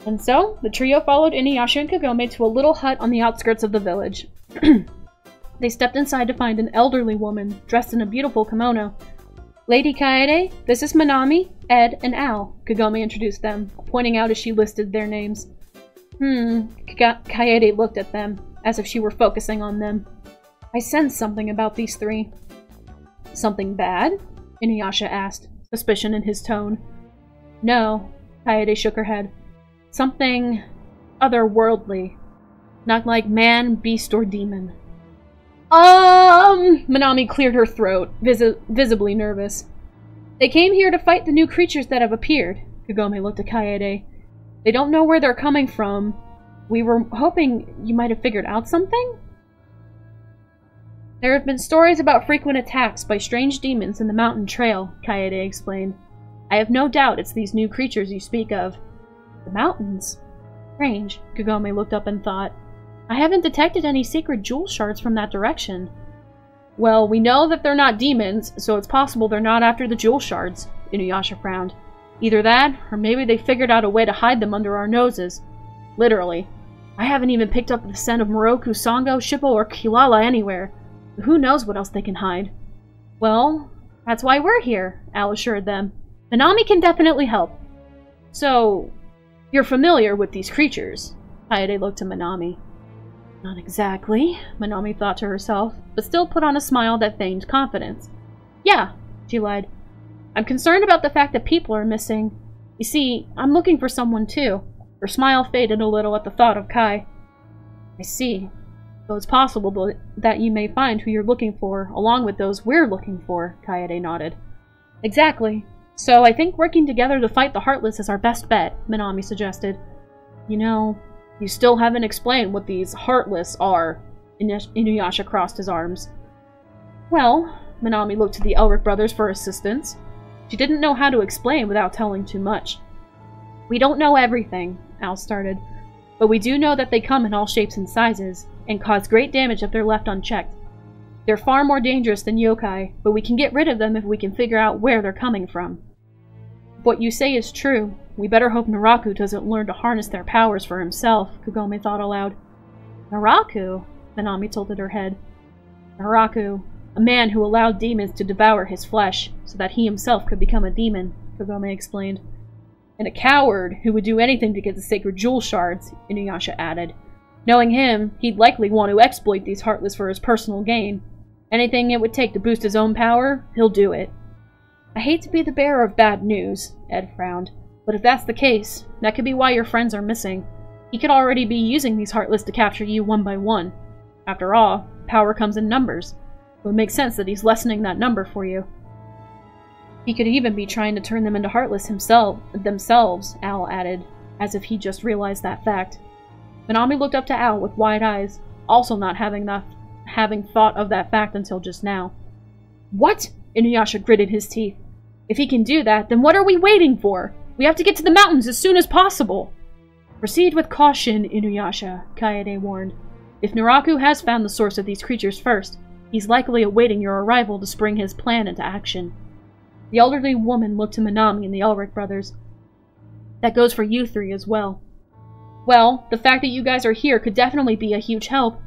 And so, the trio followed Inuyasha and Kagome to a little hut on the outskirts of the village. They stepped inside to find an elderly woman, dressed in a beautiful kimono. Lady Kaede, this is Manami, Ed, and Al, Kagome introduced them, pointing out as she listed their names. Kaede looked at them, as if she were focusing on them. I sensed something about these 3. Something bad? Inuyasha asked, suspicion in his tone. No, Kaede shook her head. Something otherworldly. Not like man, beast, or demon. Manami cleared her throat, visibly nervous. They came here to fight the new creatures that have appeared, Kagome looked at Kaede. They don't know where they're coming from. We were hoping you might have figured out something? There have been stories about frequent attacks by strange demons in the mountain trail, Kaede explained. I have no doubt it's these new creatures you speak of. The mountains? Strange, Kagome looked up and thought. I haven't detected any sacred jewel shards from that direction. Well, we know that they're not demons, so it's possible they're not after the jewel shards, Inuyasha frowned. Either that, or maybe they figured out a way to hide them under our noses. Literally. I haven't even picked up the scent of Moroku, Sango, Shippo, or Kilala anywhere. Who knows what else they can hide? Well, that's why we're here, Al assured them. Manami can definitely help. So, you're familiar with these creatures? Kaede looked to Manami. Not exactly, Manami thought to herself, but still put on a smile that feigned confidence. Yeah, she lied. I'm concerned about the fact that people are missing. You see, I'm looking for someone too. Her smile faded a little at the thought of Kai. I see. So it's possible that you may find who you're looking for, along with those we're looking for, Kaede nodded. Exactly. So I think working together to fight the Heartless is our best bet, Manami suggested. You know, you still haven't explained what these Heartless are. Inuyasha crossed his arms. Well, Manami looked to the Elric brothers for assistance. She didn't know how to explain without telling too much. We don't know everything, Al started, but we do know that they come in all shapes and sizes, and cause great damage if they're left unchecked. They're far more dangerous than yokai, but we can get rid of them if we can figure out where they're coming from. If what you say is true, we better hope Naraku doesn't learn to harness their powers for himself, Kagome thought aloud. Naraku? Manami tilted her head. Naraku, a man who allowed demons to devour his flesh, so that he himself could become a demon, Kagome explained. And a coward who would do anything to get the sacred jewel shards, Inuyasha added. Knowing him, he'd likely want to exploit these Heartless for his personal gain. Anything it would take to boost his own power, he'll do it. I hate to be the bearer of bad news, Ed frowned, but if that's the case, that could be why your friends are missing. He could already be using these Heartless to capture you one by one. After all, power comes in numbers. It would make sense that he's lessening that number for you. He could even be trying to turn them into Heartless themselves, Al added, as if he just realized that fact. Manami looked up to Al with wide eyes, also not having thought of that fact until just now. What? Inuyasha gritted his teeth. If he can do that, then what are we waiting for? We have to get to the mountains as soon as possible. Proceed with caution, Inuyasha, Kaede warned. If Naraku has found the source of these creatures first, he's likely awaiting your arrival to spring his plan into action. The elderly woman looked to Minami and the Elric brothers. That goes for you three as well. Well, the fact that you guys are here could definitely be a huge help.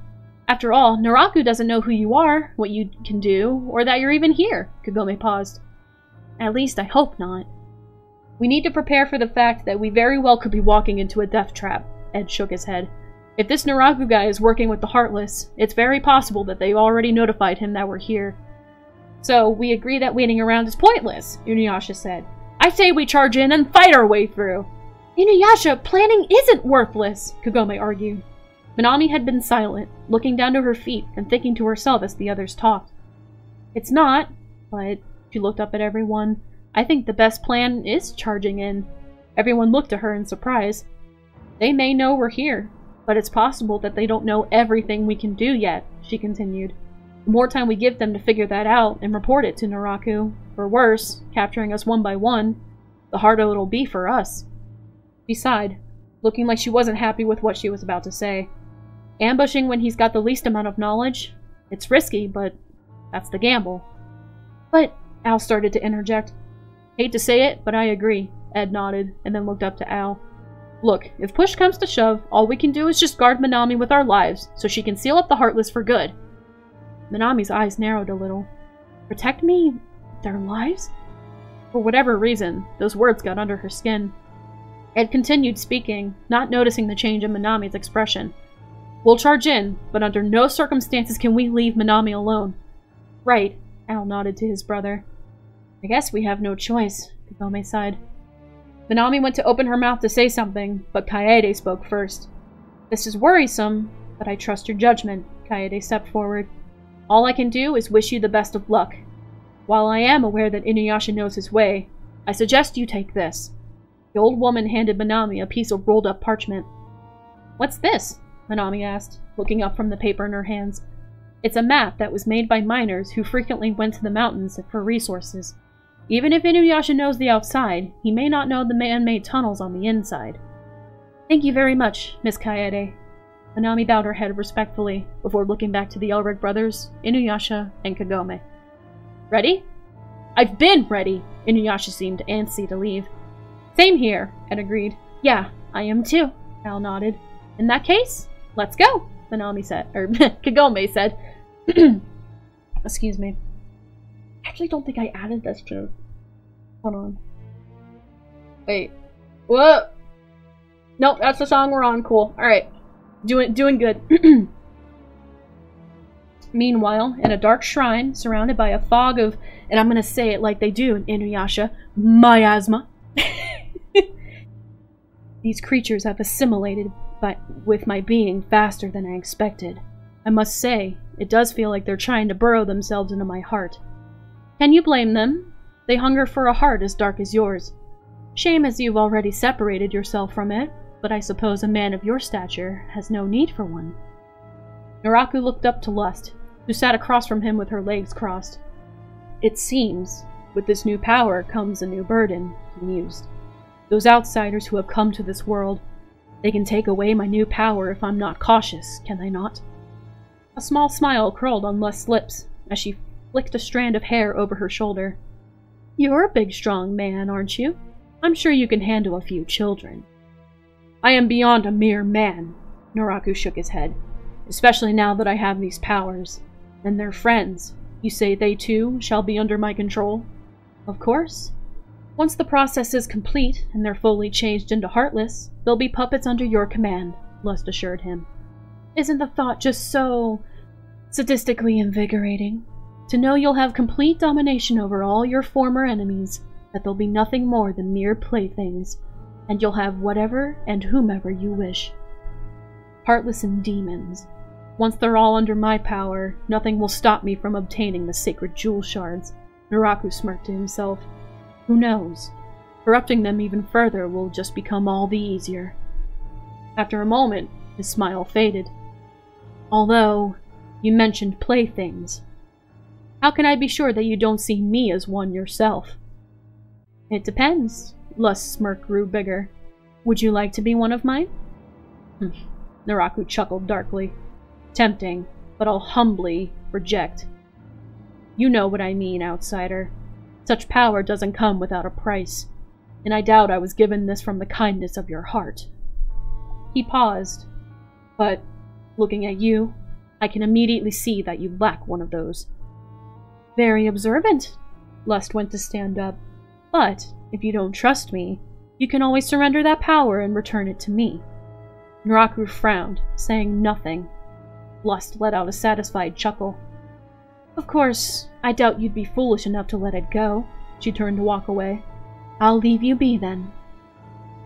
After all, Naraku doesn't know who you are, what you can do, or that you're even here, Kagome paused. At least I hope not. We need to prepare for the fact that we very well could be walking into a death trap, Ed shook his head. If this Naraku guy is working with the Heartless, it's very possible that they already notified him that we're here. So, we agree that waiting around is pointless, Inuyasha said. I say we charge in and fight our way through. Inuyasha, planning isn't worthless, Kagome argued. Minami had been silent, looking down to her feet and thinking to herself as the others talked. It's not, but she looked up at everyone. I think the best plan is charging in. Everyone looked at her in surprise. They may know we're here, but it's possible that they don't know everything we can do yet, she continued. The more time we give them to figure that out and report it to Naraku, or worse, capturing us one by one, the harder it'll be for us. She sighed, looking like she wasn't happy with what she was about to say. Ambushing when he's got the least amount of knowledge? It's risky, but that's the gamble. But, Al started to interject. Hate to say it, but I agree, Ed nodded, and then looked up to Al. Look, if push comes to shove, all we can do is just guard Minami with our lives, so she can seal up the Heartless for good. Minami's eyes narrowed a little. Protect me? Their lives? For whatever reason, those words got under her skin. Ed continued speaking, not noticing the change in Minami's expression. We'll charge in, but under no circumstances can we leave Minami alone. Right, Al nodded to his brother. I guess we have no choice, Kagome sighed. Minami went to open her mouth to say something, but Kaede spoke first. This is worrisome, but I trust your judgment, Kaede stepped forward. All I can do is wish you the best of luck. While I am aware that Inuyasha knows his way, I suggest you take this. The old woman handed Minami a piece of rolled-up parchment. What's this? Minami asked, looking up from the paper in her hands. It's a map that was made by miners who frequently went to the mountains for resources. Even if Inuyasha knows the outside, he may not know the man-made tunnels on the inside. Thank you very much, Miss Kaede. Minami bowed her head respectfully, before looking back to the Elric brothers, Inuyasha, and Kagome. Ready? I've been ready! Inuyasha seemed antsy to leave. Same here, Ed agreed. Yeah, I am too, Al nodded. In that case, let's go, Minami said, or Kagome said. Excuse me. I actually don't think I added this joke. Hold on. Wait. What? Nope, that's the song we're on. Cool. Alright. Doing good. Meanwhile, in a dark shrine, surrounded by a fog of, and I'm gonna say it like they do in Inuyasha, miasma. These creatures have assimilated with my being faster than I expected. I must say, it does feel like they're trying to burrow themselves into my heart. Can you blame them? They hunger for a heart as dark as yours. Shame as you've already separated yourself from it, but I suppose a man of your stature has no need for one. Naraku looked up to Lust, who sat across from him with her legs crossed. It seems, with this new power comes a new burden, he mused. Those outsiders who have come to this world, they can take away my new power if I'm not cautious, can they not? A small smile curled on Lust's lips as she flicked a strand of hair over her shoulder. You're a big, strong man, aren't you? I'm sure you can handle a few children. I am beyond a mere man, Naraku shook his head. Especially now that I have these powers. And their friends. You say they too shall be under my control? Of course. Once the process is complete and they're fully changed into Heartless, they'll be puppets under your command, Lust assured him. Isn't the thought just so sadistically invigorating? To know you'll have complete domination over all your former enemies, that they'll be nothing more than mere playthings, and you'll have whatever and whomever you wish. Heartless and demons. Once they're all under my power, nothing will stop me from obtaining the sacred jewel shards. Naraku smirked to himself. Who knows? Corrupting them even further will just become all the easier. After a moment, his smile faded. Although, you mentioned playthings. How can I be sure that you don't see me as one yourself? It depends. Lust's smirk grew bigger. Would you like to be one of mine? Naraku chuckled darkly. Tempting, but I'll humbly reject. You know what I mean, outsider. Such power doesn't come without a price, and I doubt I was given this from the kindness of your heart. He paused, but, looking at you, I can immediately see that you lack one of those. Very observant. Lust went to stand up. But, if you don't trust me, you can always surrender that power and return it to me. Naraku frowned, saying nothing. Lust let out a satisfied chuckle. Of course, I doubt you'd be foolish enough to let it go. She turned to walk away. I'll leave you be, then.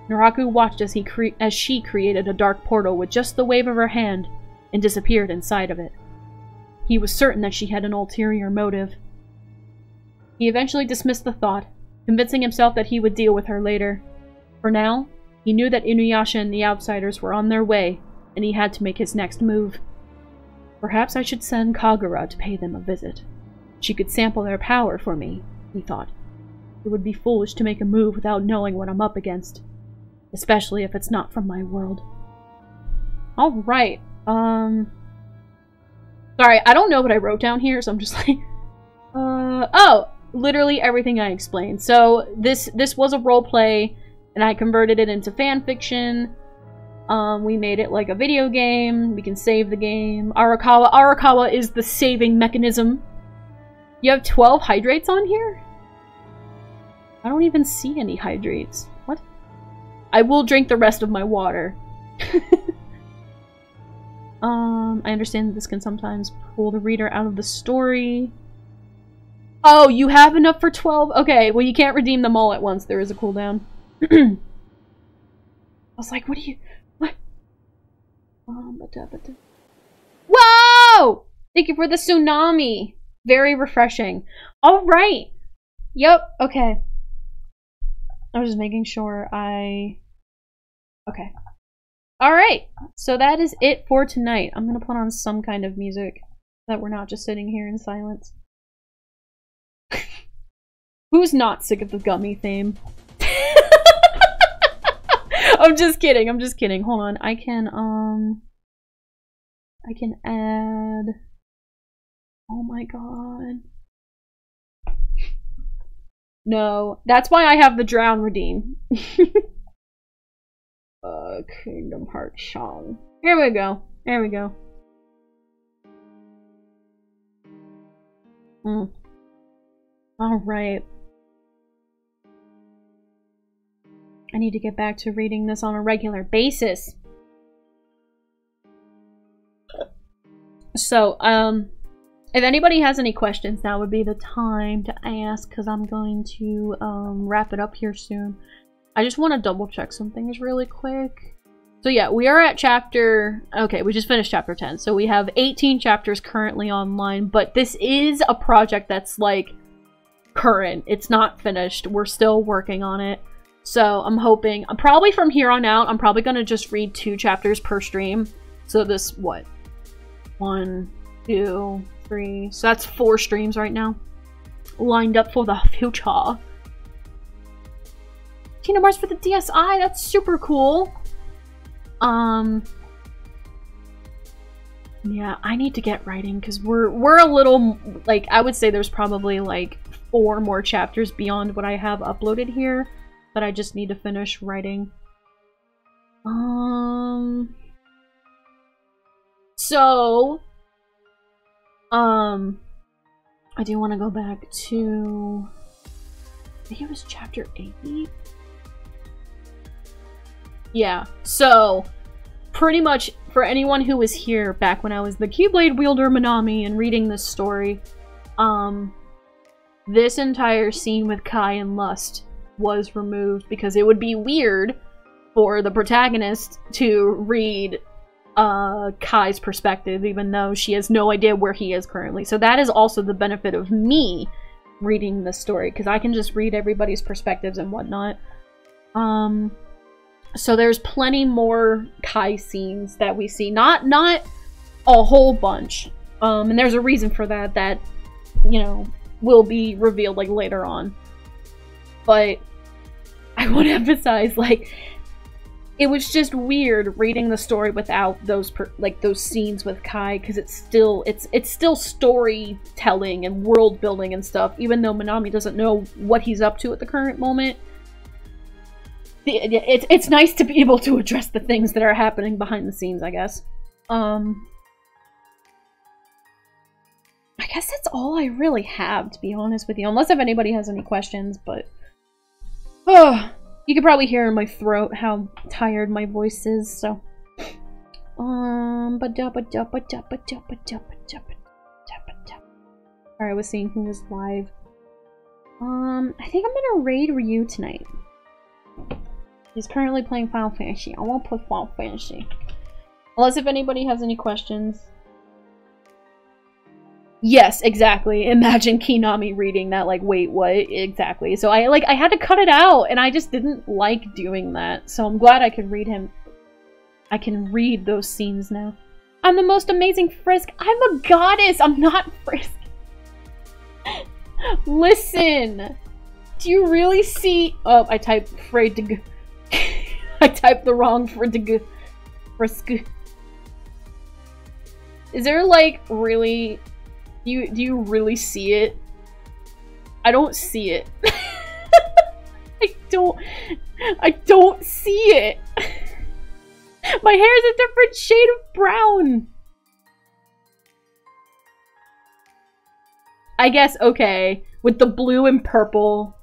Naraku watched as she created a dark portal with just the wave of her hand and disappeared inside of it. He was certain that she had an ulterior motive. He eventually dismissed the thought, convincing himself that he would deal with her later. For now, he knew that Inuyasha and the outsiders were on their way, and he had to make his next move. Perhaps I should send Kagura to pay them a visit. She could sample their power for me, he thought. It would be foolish to make a move without knowing what I'm up against. Especially if it's not from my world. Alright, sorry, I don't know what I wrote down here, so I'm just like... oh! Literally everything I explained. So, this was a roleplay, and I converted it into fanfiction. We made it like a video game. We can save the game. Arakawa is the saving mechanism. You have 12 hydrates on here? I don't even see any hydrates. What? I will drink the rest of my water. I understand that this can sometimes pull the reader out of the story. Oh, you have enough for 12? Okay, well you can't redeem them all at once. There is a cooldown. I was like, what do you... What? Whoa! Thank you for the tsunami. Very refreshing. Alright. Yep, okay. I was just making sure I... Okay. Alright, so that is it for tonight. I'm gonna put on some kind of music that we're not just sitting here in silence. Who's not sick of the gummy theme? I'm just kidding, I'm just kidding. Hold on, I can add... Oh my god. No, that's why I have the Drown redeem. Kingdom Hearts song. Here we go. There we go. Alright. I need to get back to reading this on a regular basis. So, if anybody has any questions, now would be the time to ask, because I'm going to wrap it up here soon. I just want to double check some things really quick. So yeah, we are at chapter... Okay, we just finished chapter 10. So we have 18 chapters currently online, but this is a project that's like current. It's not finished. We're still working on it. So I'm hoping... Probably from here on out, I'm probably going to just read 2 chapters per stream. So this, what? 1, 2, 3... So that's 4 streams right now. Lined up for the future. Kingdom Hearts for the DSi, that's super cool. Yeah, I need to get writing because we're a little, like, I would say there's probably like 4 more chapters beyond what I have uploaded here, but I just need to finish writing. So, I do want to go back to, I think it was chapter 8. Yeah, so pretty much for anyone who was here back when I was the Keyblade wielder Minami and reading this story, this entire scene with Kai and Lust was removed because it would be weird for the protagonist to read Kai's perspective, even though she has no idea where he is currently. So that is also the benefit of me reading this story, because I can just read everybody's perspectives and whatnot. So there's plenty more Kai scenes that we see. Not a whole bunch. And there's a reason for that, you know, will be revealed, like, later on. But I want to emphasize, like, it was just weird reading the story without those those scenes with Kai, because it's still storytelling and world building and stuff, even though Minami doesn't know what he's up to at the current moment. It's nice to be able to address the things that are happening behind the scenes, I guess. I guess that's all I really have, to be honest with you, unless if anybody has any questions, but you can probably hear in my throat how tired my voice is, so alright, I was seeing who was live. I think I'm gonna raid Ryu tonight. He's currently playing Final Fantasy. I won't play Final Fantasy. Unless if anybody has any questions. Yes, exactly. Imagine Kinami reading that, like, wait, what? Exactly. So I had to cut it out, and I just didn't like doing that. So I'm glad I could read him. I can read those scenes now. I'm the most amazing Frisk. I'm a goddess! I'm not Frisk. Listen! Do you really see— oh, I typed Frisk. I typed the wrong Frisk. Is there, like, really— do you really see it? I don't see it. I don't see it. My hair is a different shade of brown. I guess, okay, with the blue and purple,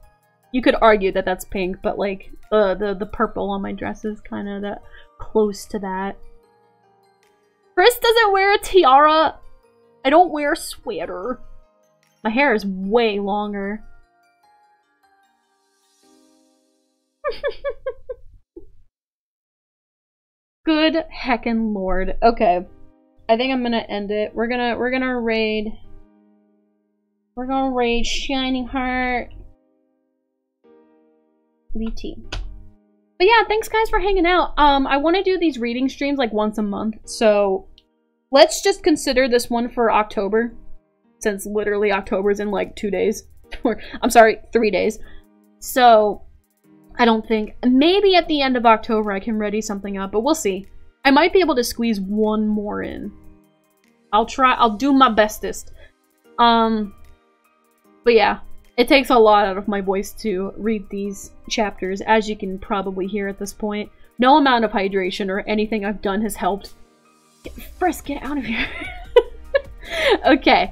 you could argue that that's pink, but like, the purple on my dress is kind of that close to that. Chris doesn't wear a tiara. I don't wear a sweater. My hair is way longer. Good heckin' lord. Okay. I think I'm gonna end it. We're gonna raid. We're gonna raid Shining Heart. VT. But yeah, thanks guys for hanging out. I wanna do these reading streams like once a month, so let's just consider this one for October, since literally October's in like 2 days. Or, I'm sorry, 3 days. So, I don't think— maybe at the end of October I can ready something up, but we'll see. I might be able to squeeze one more in. I'll do my bestest. But yeah, it takes a lot out of my voice to read these chapters, as you can probably hear at this point. No amount of hydration or anything I've done has helped. Frisk, get out of here. Okay.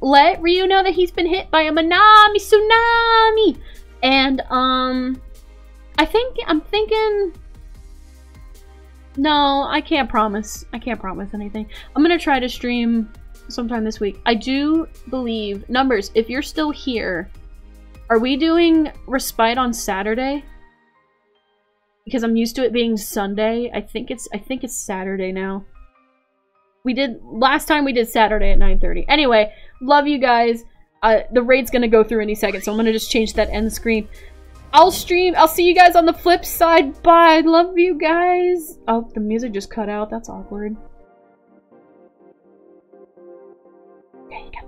Let Ryu know that he's been hit by a Minami tsunami! And, I'm thinking— no, I can't promise. I can't promise anything. I'm gonna try to stream sometime this week. I do believe— Numbers, if you're still here, are we doing Respite on Saturday? Because I'm used to it being Sunday. I think it's Saturday now. Last time we did Saturday at 9:30. Anyway, love you guys. The raid's gonna go through any second, so I'm gonna just change that end screen. I'll stream. I'll see you guys on the flip side. Bye. Love you guys. Oh, the music just cut out. That's awkward. Okay, you got